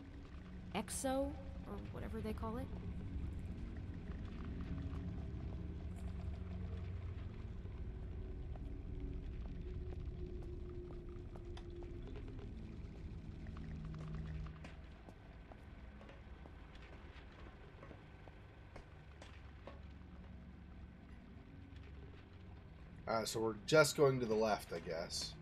Xo, or whatever they call it? So we're just going to the left, I guess.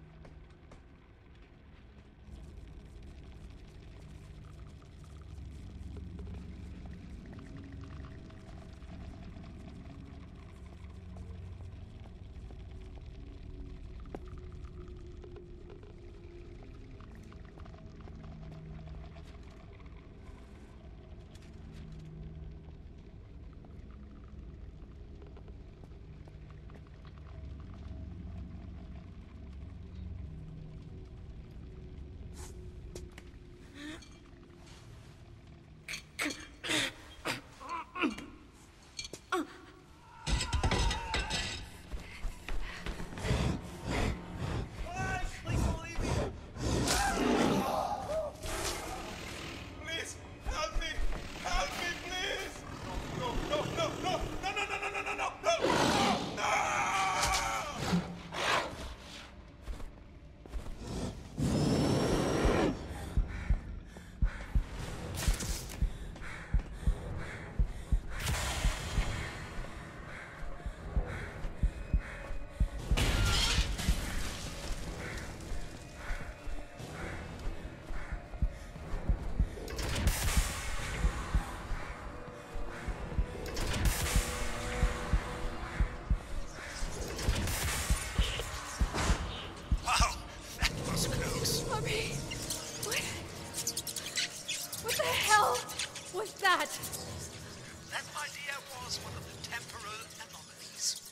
and my dear was one of the temporal anomalies.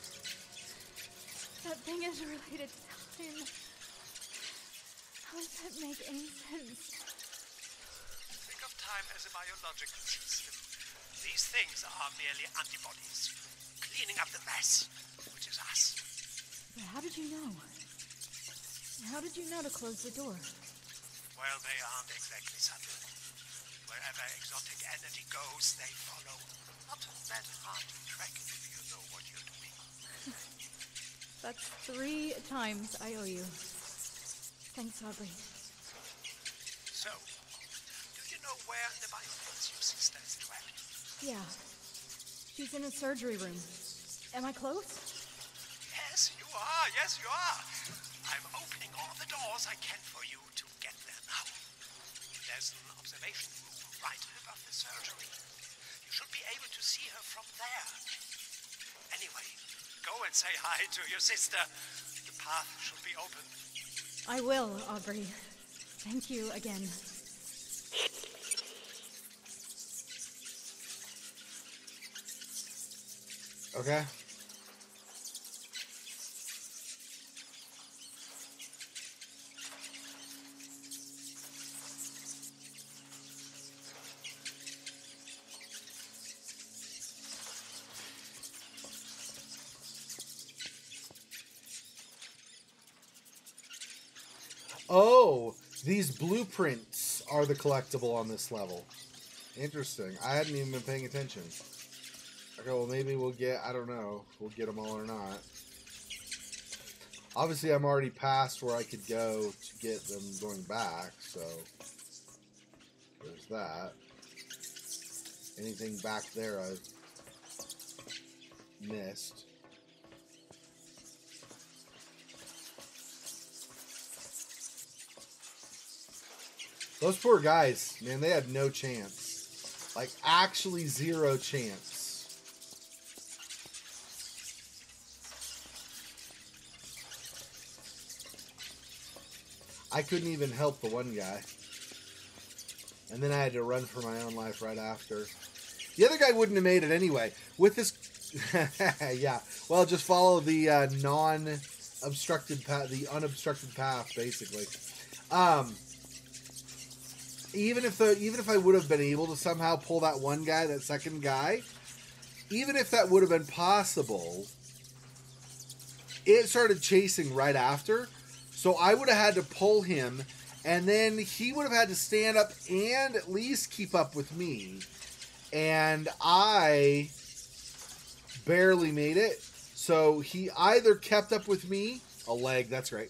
That thing is related to time. How does that make any sense? Think of time as a biological system. These things are merely antibodies, cleaning up the mess, which is us. But how did you know? How did you know to close the door? Well, they aren't exactly subtle. Wherever exotic energy goes, they follow. Not that hard to track if you know what you're doing. That's 3 times I owe you. Thanks, Aubrey. So, do you know where in the biomass your sister is trapped? Yeah. She's in a surgery room. Am I close? Yes, you are. Yes, you are. I'm opening all the doors I can for you to get there now. There's an observation room right above the surgery. You should be able to see her from there. Anyway, go and say hi to your sister. The path should be open. I will, Aubrey. Thank you again. Okay. Oh, these blueprints are the collectible on this level. Interesting. I hadn't even been paying attention. Okay, well, maybe we'll get, I don't know, if we'll get them all or not. Obviously, I'm already past where I could go to get them going back, so there's that. Anything back there I've missed. Those poor guys, man, they had no chance. Like, actually zero chance. I couldn't even help the one guy. And then I had to run for my own life right after. The other guy wouldn't have made it anyway. With this... yeah. Well, just follow the non-obstructed path, the unobstructed path, basically. Even if I would have been able to somehow pull that one guy, that second guy, even if that would have been possible, it started chasing right after. So I would have had to pull him, and then he would have had to stand up and at least keep up with me. And I barely made it. So he either kept up with me, a leg, that's right.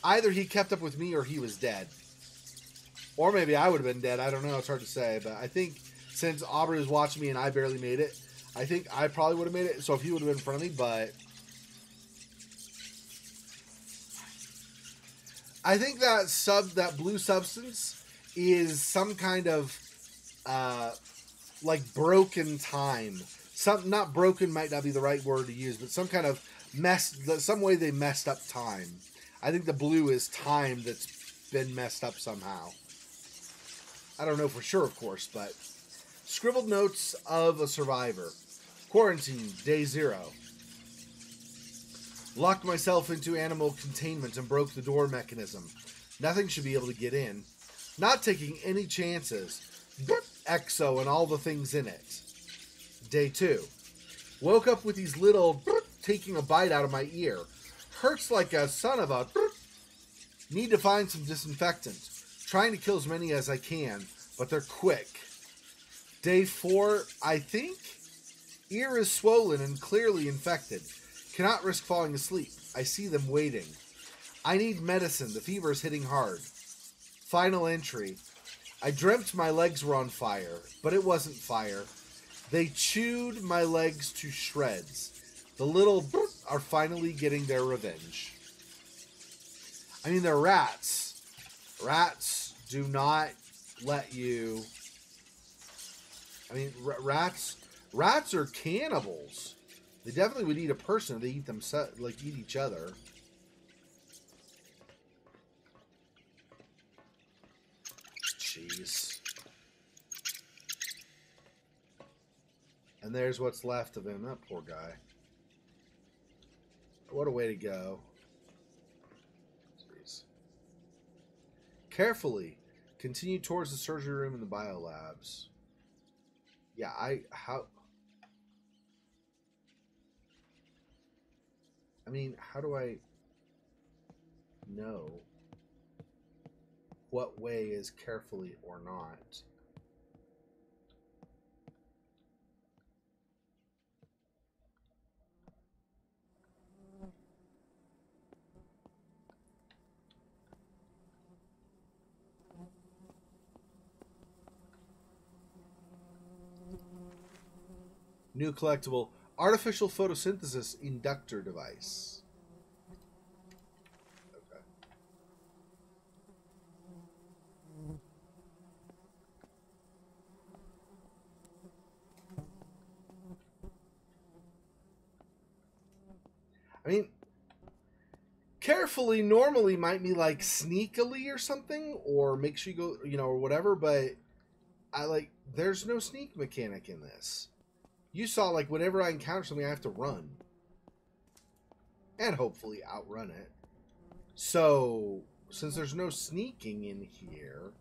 Either he kept up with me or he was dead. Or maybe I would have been dead. I don't know. It's hard to say. But I think since Aubrey was watching me and I barely made it, I think I probably would have made it. So if he would have been in front of me, but... I think that blue substance is some kind of like broken time. Not broken might not be the right word to use, but some kind of some way they messed up time. I think the blue is time that's been messed up somehow. I don't know for sure, of course, but scribbled notes of a survivor. Quarantine, day 0. Locked myself into animal containment and broke the door mechanism. Nothing should be able to get in. Not taking any chances. Exo and all the things in it. Day 2. Woke up with these little taking a bite out of my ear. Hurts like a son of a... Need to find some disinfectant. Trying to kill as many as I can, but they're quick. Day 4, I think? Ear is swollen and clearly infected. Cannot risk falling asleep. I see them waiting. I need medicine. The fever is hitting hard. Final entry. I dreamt my legs were on fire, but it wasn't fire. They chewed my legs to shreds. The little are finally getting their revenge. I mean, they're rats. Rats do not let you... I mean, rats are cannibals. They definitely would eat a person if they eat eat each other. Jeez. And there's what's left of him. That poor guy. What a way to go. Jeez. Carefully. Continue towards the surgery room and the biolabs. Yeah, how do I know what way is carefully or not? New collectible, artificial photosynthesis inductor device. Okay. I mean, carefully normally might be like sneakily or something, or make sure you go, you know, or whatever, but there's no sneak mechanic in this. You saw, like, whenever I encounter something, I have to run. And hopefully outrun it. So, since there's no sneaking in here,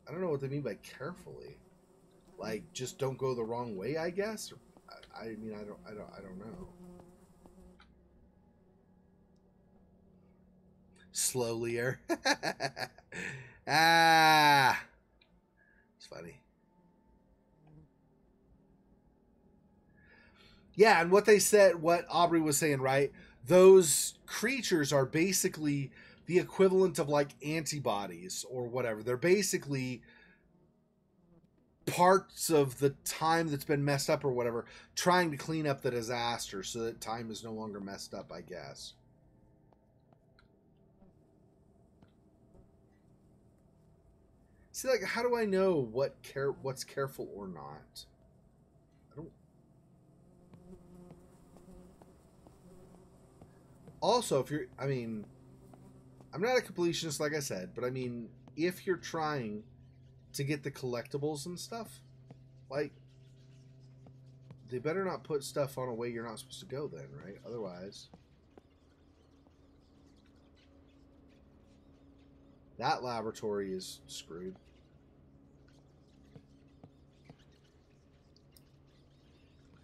I don't know what they mean by carefully. Like, just don't go the wrong way, I guess? Or, I mean, I don't know. Slowlier. Ah! It's funny. Yeah, and what they said, what Aubrey was saying, right? Those creatures are basically the equivalent of like antibodies or whatever. They're basically parts of the time that's been messed up or whatever, trying to clean up the disaster so that time is no longer messed up, I guess. See, like, how do I know what's careful or not? I don't. Also, if you're, I mean, I'm not a completionist, like I said, but I mean, if you're trying to get the collectibles and stuff, like, they better not put stuff on a way you're not supposed to go then, right? Otherwise, that laboratory is screwed.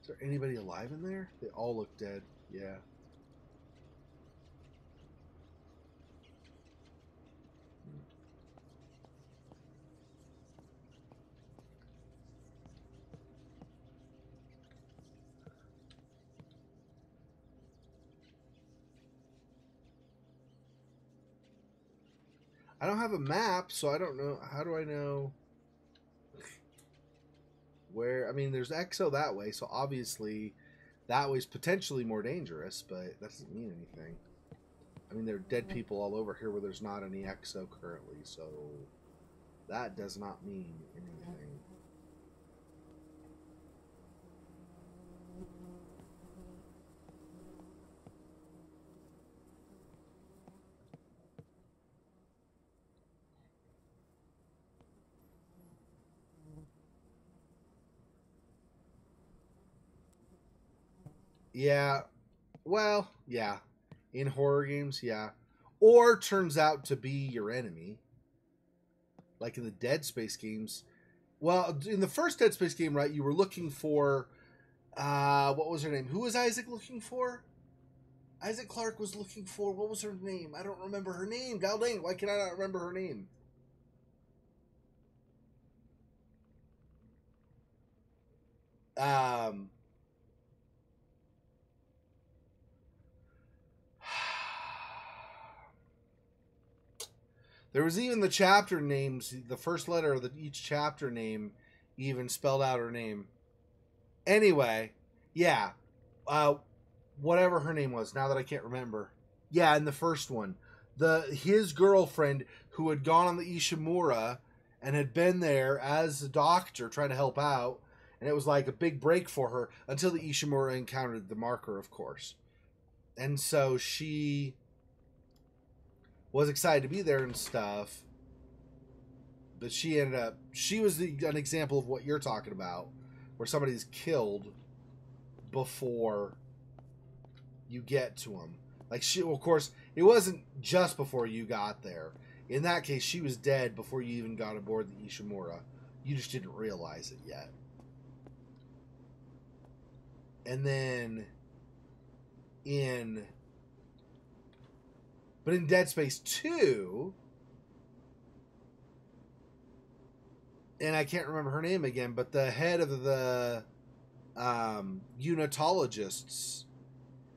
Is there anybody alive in there? They all look dead. Yeah. I don't have a map, so I don't know. How do I know where? I mean, there's Exo that way, so obviously that way's potentially more dangerous, but that doesn't mean anything. I mean, there are dead people all over here where there's not any Exo currently, so that does not mean anything. Yeah, well, yeah. In horror games, yeah. Or turns out to be your enemy. Like in the Dead Space games. Well, in the first Dead Space game, right, you were looking for, what was her name? Who was Isaac looking for? Isaac Clarke was looking for, what was her name? I don't remember her name. God dang, why can I not remember her name? There was even the chapter names, the first letter of each chapter name even spelled out her name. Anyway, yeah. Whatever her name was, now that I can't remember. Yeah, in the first one. His girlfriend who had gone on the Ishimura and had been there as a doctor trying to help out, and it was like a big break for her until the Ishimura encountered the marker, of course. And so she was excited to be there and stuff, but she ended up, she was an example of what you're talking about, where somebody's killed before you get to them. Like, she, of course, it wasn't just before you got there. In that case, she was dead before you even got aboard the Ishimura. You just didn't realize it yet. And then in Dead Space 2, and I can't remember her name again, but the head of the unitologists,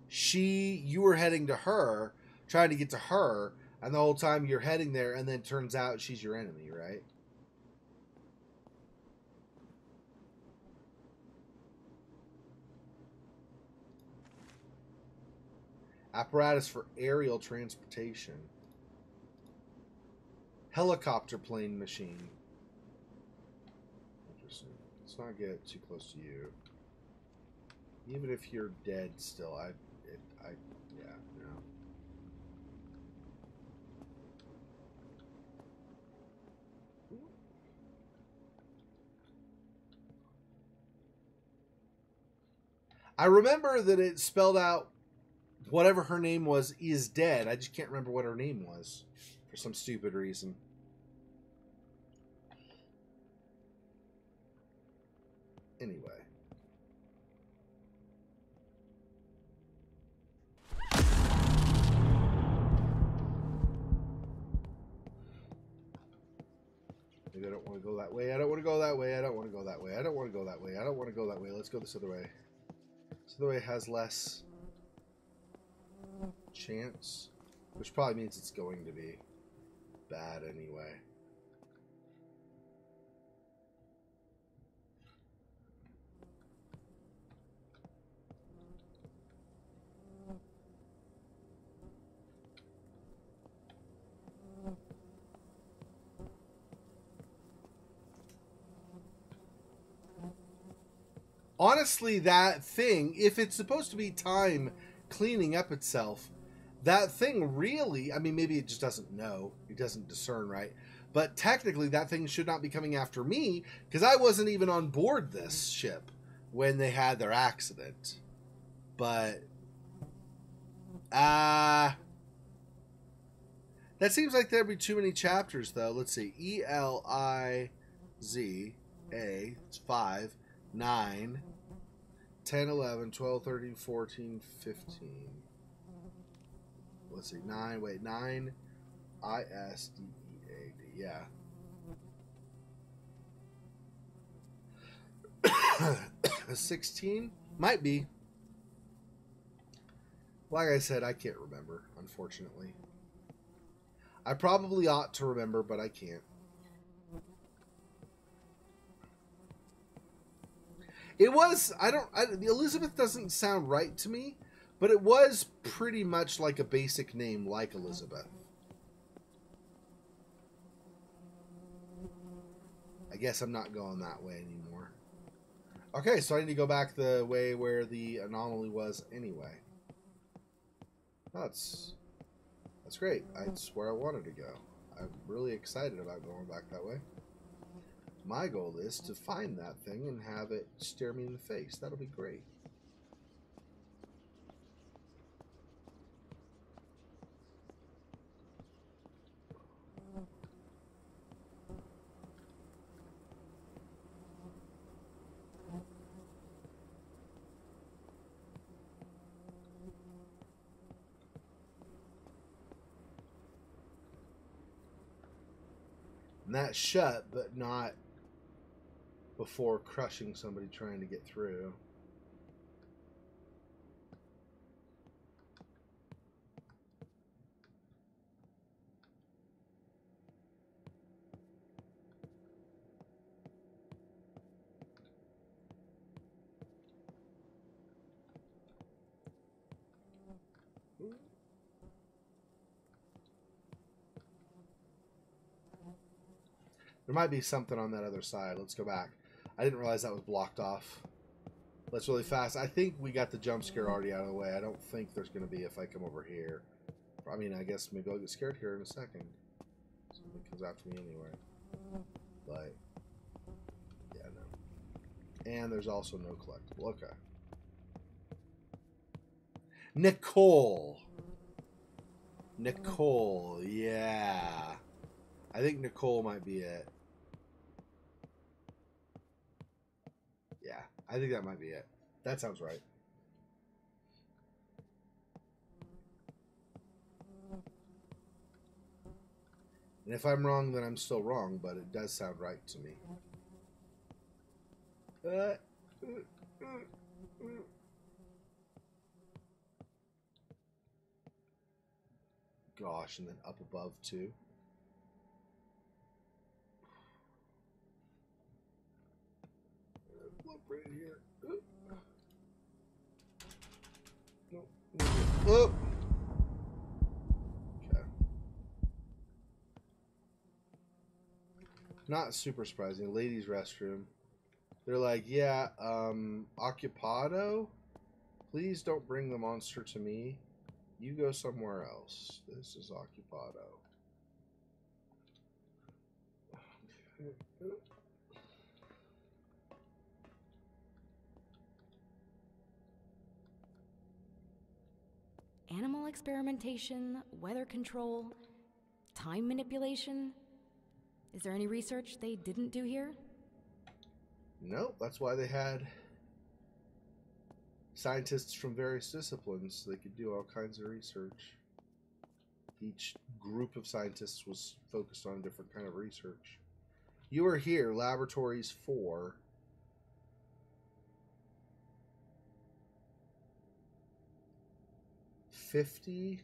you were heading to her, trying to get to her, and the whole time you're heading there, and then it turns out she's your enemy, right? Apparatus for aerial transportation. Helicopter plane machine. Interesting. Let's not get too close to you. Even if you're dead still, yeah, no. I remember that it spelled out whatever her name was is dead. I just can't remember what her name was for some stupid reason. Anyway. Maybe I don't want to go that way. I don't want to go that way. I don't want to go that way. I don't want to go that way. I don't want to go that way. Let's go this other way. This other way has less chance, which probably means it's going to be bad anyway. Honestly, that thing, if it's supposed to be time cleaning up itself, that thing really, I mean, maybe it just doesn't know. It doesn't discern, right? But technically, that thing should not be coming after me, because I wasn't even on board this ship when they had their accident. But, that seems like there'd be too many chapters, though. Let's see. ELIZA, it's 5, 9, 10, 11, 12, 13, 14, 15. Let's see, 9, wait, 9, ISDEAD, yeah. A 16? Might be. Like I said, I can't remember, unfortunately. I probably ought to remember, but I can't. It was, Elizabeth doesn't sound right to me, but it was pretty much like a basic name like Elizabeth. I guess I'm not going that way anymore. Okay, so I need to go back the way where the anomaly was anyway. That's great. That's where I wanted to go. I'm really excited about going back that way. My goal is to find that thing and have it stare me in the face. That'll be great. And that's shut, but not before crushing somebody trying to get through. There might be something on that other side. Let's go back. I didn't realize that was blocked off. That's really fast. I think we got the jump scare already out of the way. I don't think there's going to be if I come over here. I mean, I guess maybe I'll get scared here in a second. Something comes after me anyway. But, yeah, no. And there's also no collectible. Okay. Nicole. Nicole, yeah. I think Nicole might be it. Yeah, I think that might be it. That sounds right. And if I'm wrong, then I'm still wrong, but it does sound right to me. Gosh, and then up above too. Look right here. Nope. Oh. Okay. Not super surprising. Ladies' restroom. They're like, yeah, occupado? Please don't bring the monster to me. You go somewhere else. This is occupado. Animal experimentation, weather control, time manipulation. Is there any research they didn't do here? Nope, that's why they had scientists from various disciplines so they could do all kinds of research. Each group of scientists was focused on a different kind of research. You are here, laboratories 4. $50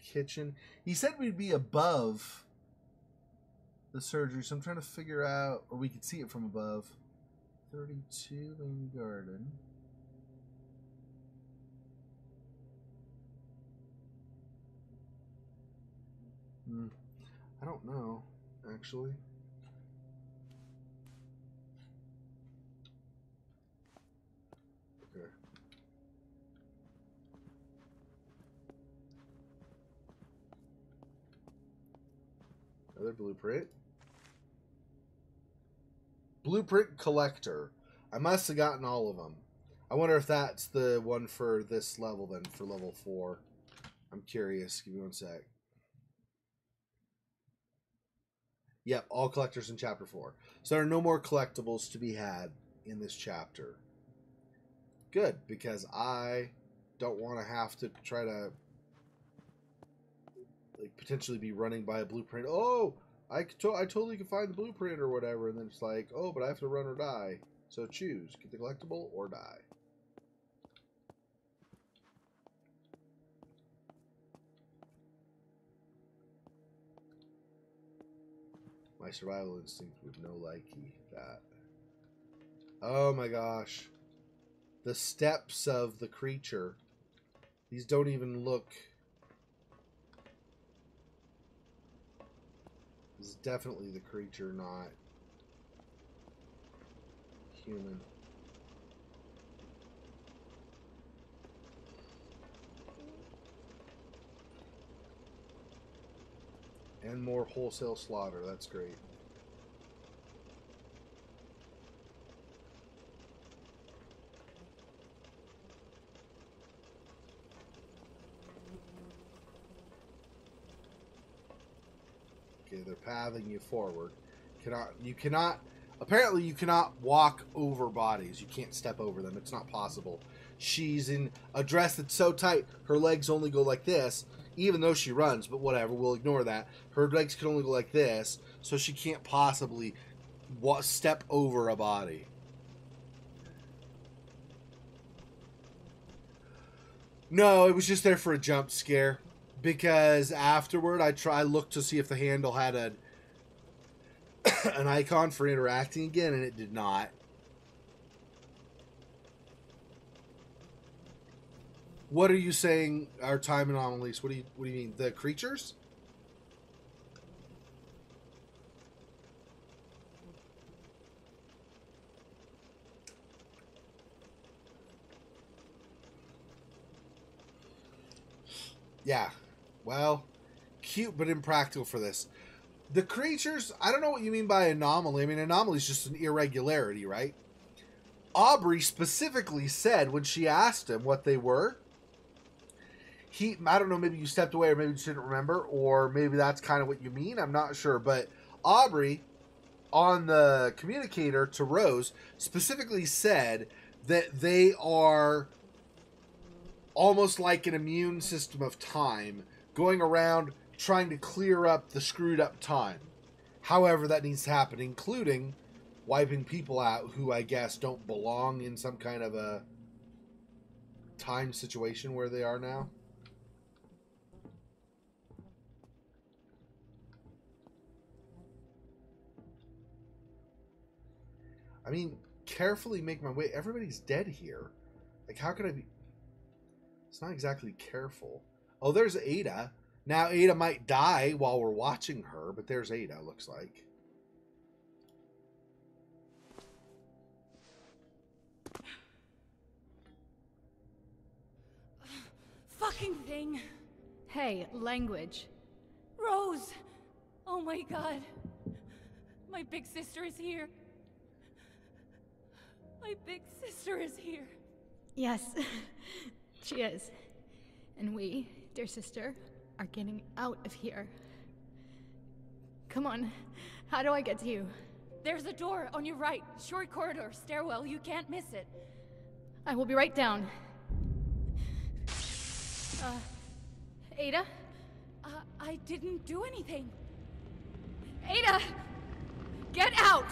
kitchen. He said we'd be above the surgery, so I'm trying to figure out, or we could see it from above. 32 main garden. I don't know, actually. Okay. Another blueprint. Blueprint collector. I must have gotten all of them. I wonder if that's the one for this level then, for level 4. I'm curious. Give me one sec. Yep, all collectors in chapter 4. So there are no more collectibles to be had in this chapter. Good, because I don't want to have to try to like potentially be running by a blueprint. Oh, I totally can find the blueprint or whatever, and then it's like, oh, but I have to run or die. So choose, get the collectible or die. My survival instinct would no likey that. Oh my gosh. The steps of the creature. These don't even look... This is definitely the creature, not human. And more wholesale slaughter. That's great. Okay, they're pathing you forward. Apparently you cannot walk over bodies. You can't step over them. It's not possible. She's in a dress that's so tight, her legs only go like this, even though she runs, but whatever, we'll ignore that. Her legs can only go like this, so she can't possibly step over a body. No, it was just there for a jump scare. Because afterward, I looked to see if the handle had an icon for interacting again, and it did not. What are you saying are time anomalies? What do you mean? The creatures? Yeah. Well, cute but impractical for this. The creatures, I don't know what you mean by anomaly. I mean, anomaly is just an irregularity, right? Aubrey specifically said when she asked him what they were, I don't know, maybe you stepped away or maybe you just didn't remember, or maybe that's kind of what you mean. I'm not sure. But Aubrey, on the communicator to Rose, specifically said that they are almost like an immune system of time, going around trying to clear up the screwed up time. However that needs to happen, including wiping people out who I guess don't belong in some kind of a time situation where they are now. I mean, carefully make my way. Everybody's dead here. Like, how could I be... It's not exactly careful. Oh, there's Ada. Now, Ada might die while we're watching her, but there's Ada, looks like. Fucking thing. Hey, language. Rose! Oh my god. My big sister is here. My big sister is here. Yes, she is. And we, dear sister, are getting out of here. Come on, how do I get to you? There's a door on your right. Short corridor, stairwell. You can't miss it. I will be right down. Ada? I didn't do anything. Ada! Get out!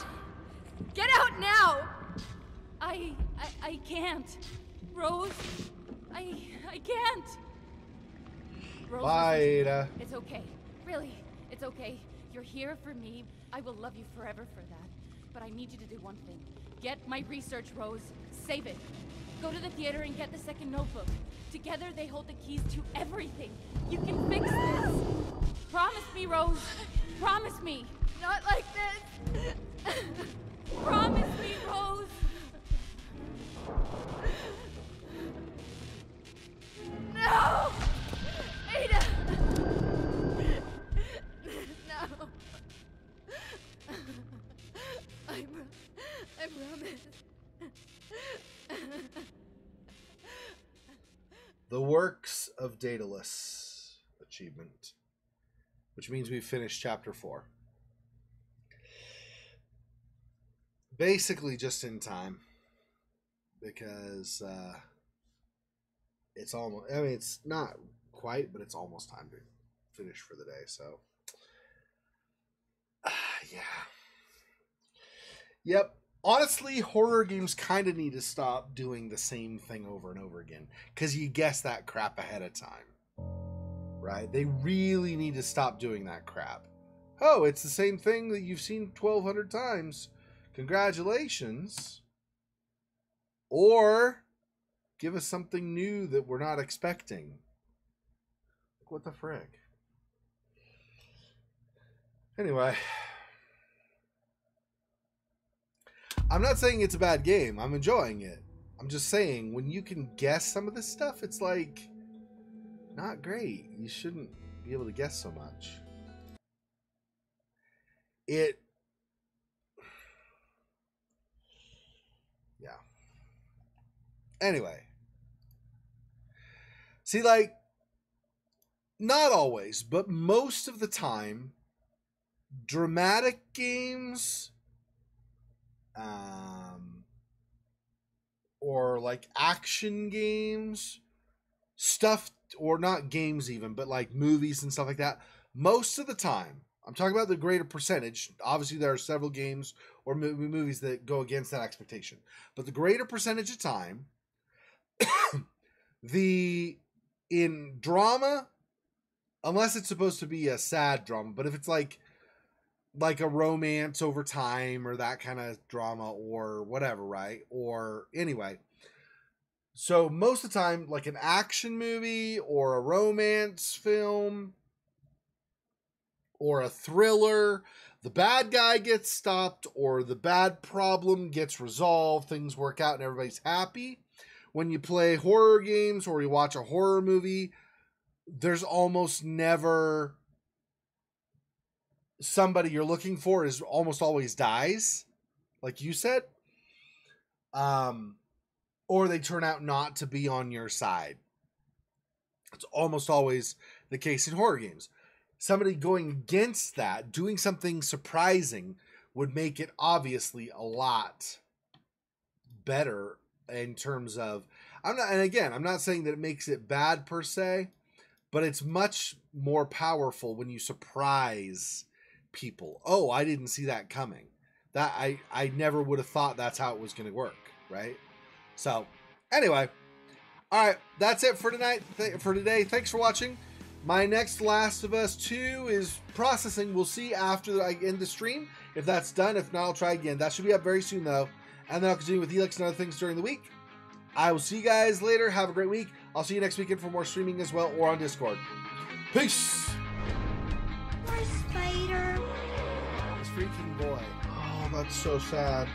Get out now! I can't. Rose, I can't. Rose, bye, Ada. It's okay. Really, it's okay. You're here for me. I will love you forever for that. But I need you to do one thing. Get my research, Rose. Save it. Go to the theater and get the second notebook. Together, they hold the keys to everything. You can fix this. Promise me, Rose. Promise me. Not like this! Promise me, Rose. No! Ada! No! I promise. The Works of Daedalus achievement, which means we've finished chapter 4. Basically just in time, because it's almost, I mean, it's not quite, but it's almost time to finish for the day, so yeah. Yep. Honestly, horror games kind of need to stop doing the same thing over and over again, because you guess that crap ahead of time, right? They really need to stop doing that crap. Oh, it's the same thing that you've seen 1,200 times. Congratulations. Or give us something new that we're not expecting. What the frick? Anyway, I'm not saying it's a bad game. I'm enjoying it. I'm just saying, when you can guess some of this stuff, it's like not great. You shouldn't be able to guess so much. Yeah. Anyway. See, like, not always, but most of the time, dramatic games, or like action games, stuff, or not games even, but like movies and stuff like that, most of the time, I'm talking about the greater percentage. Obviously, there are several games or movies that go against that expectation. But the greater percentage of time, in drama, unless it's supposed to be a sad drama, but if it's like a romance over time or that kind of drama or whatever, right? Or anyway. So most of the time, like an action movie or a romance film or a thriller, the bad guy gets stopped or the bad problem gets resolved, things work out and everybody's happy. When you play horror games or you watch a horror movie, there's almost never somebody you're looking for is almost always dies, like you said. or they turn out not to be on your side. It's almost always the case in horror games. Somebody going against that, doing something surprising, would make it obviously a lot better in terms of, I'm not saying that it makes it bad per se, but it's much more powerful when you surprise people. Oh, I didn't see that coming. That I never would have thought that's how it was going to work, right? So, anyway, all right, that's it for tonight. For today, thanks for watching. My next Last of Us 2 is processing. We'll see after I end the stream if that's done. If not, I'll try again. That should be up very soon, though. And then I'll continue with Helix and other things during the week. I will see you guys later. Have a great week. I'll see you next weekend for more streaming as well, or on Discord. Peace! Poor spider. This freaking boy. Oh, that's so sad.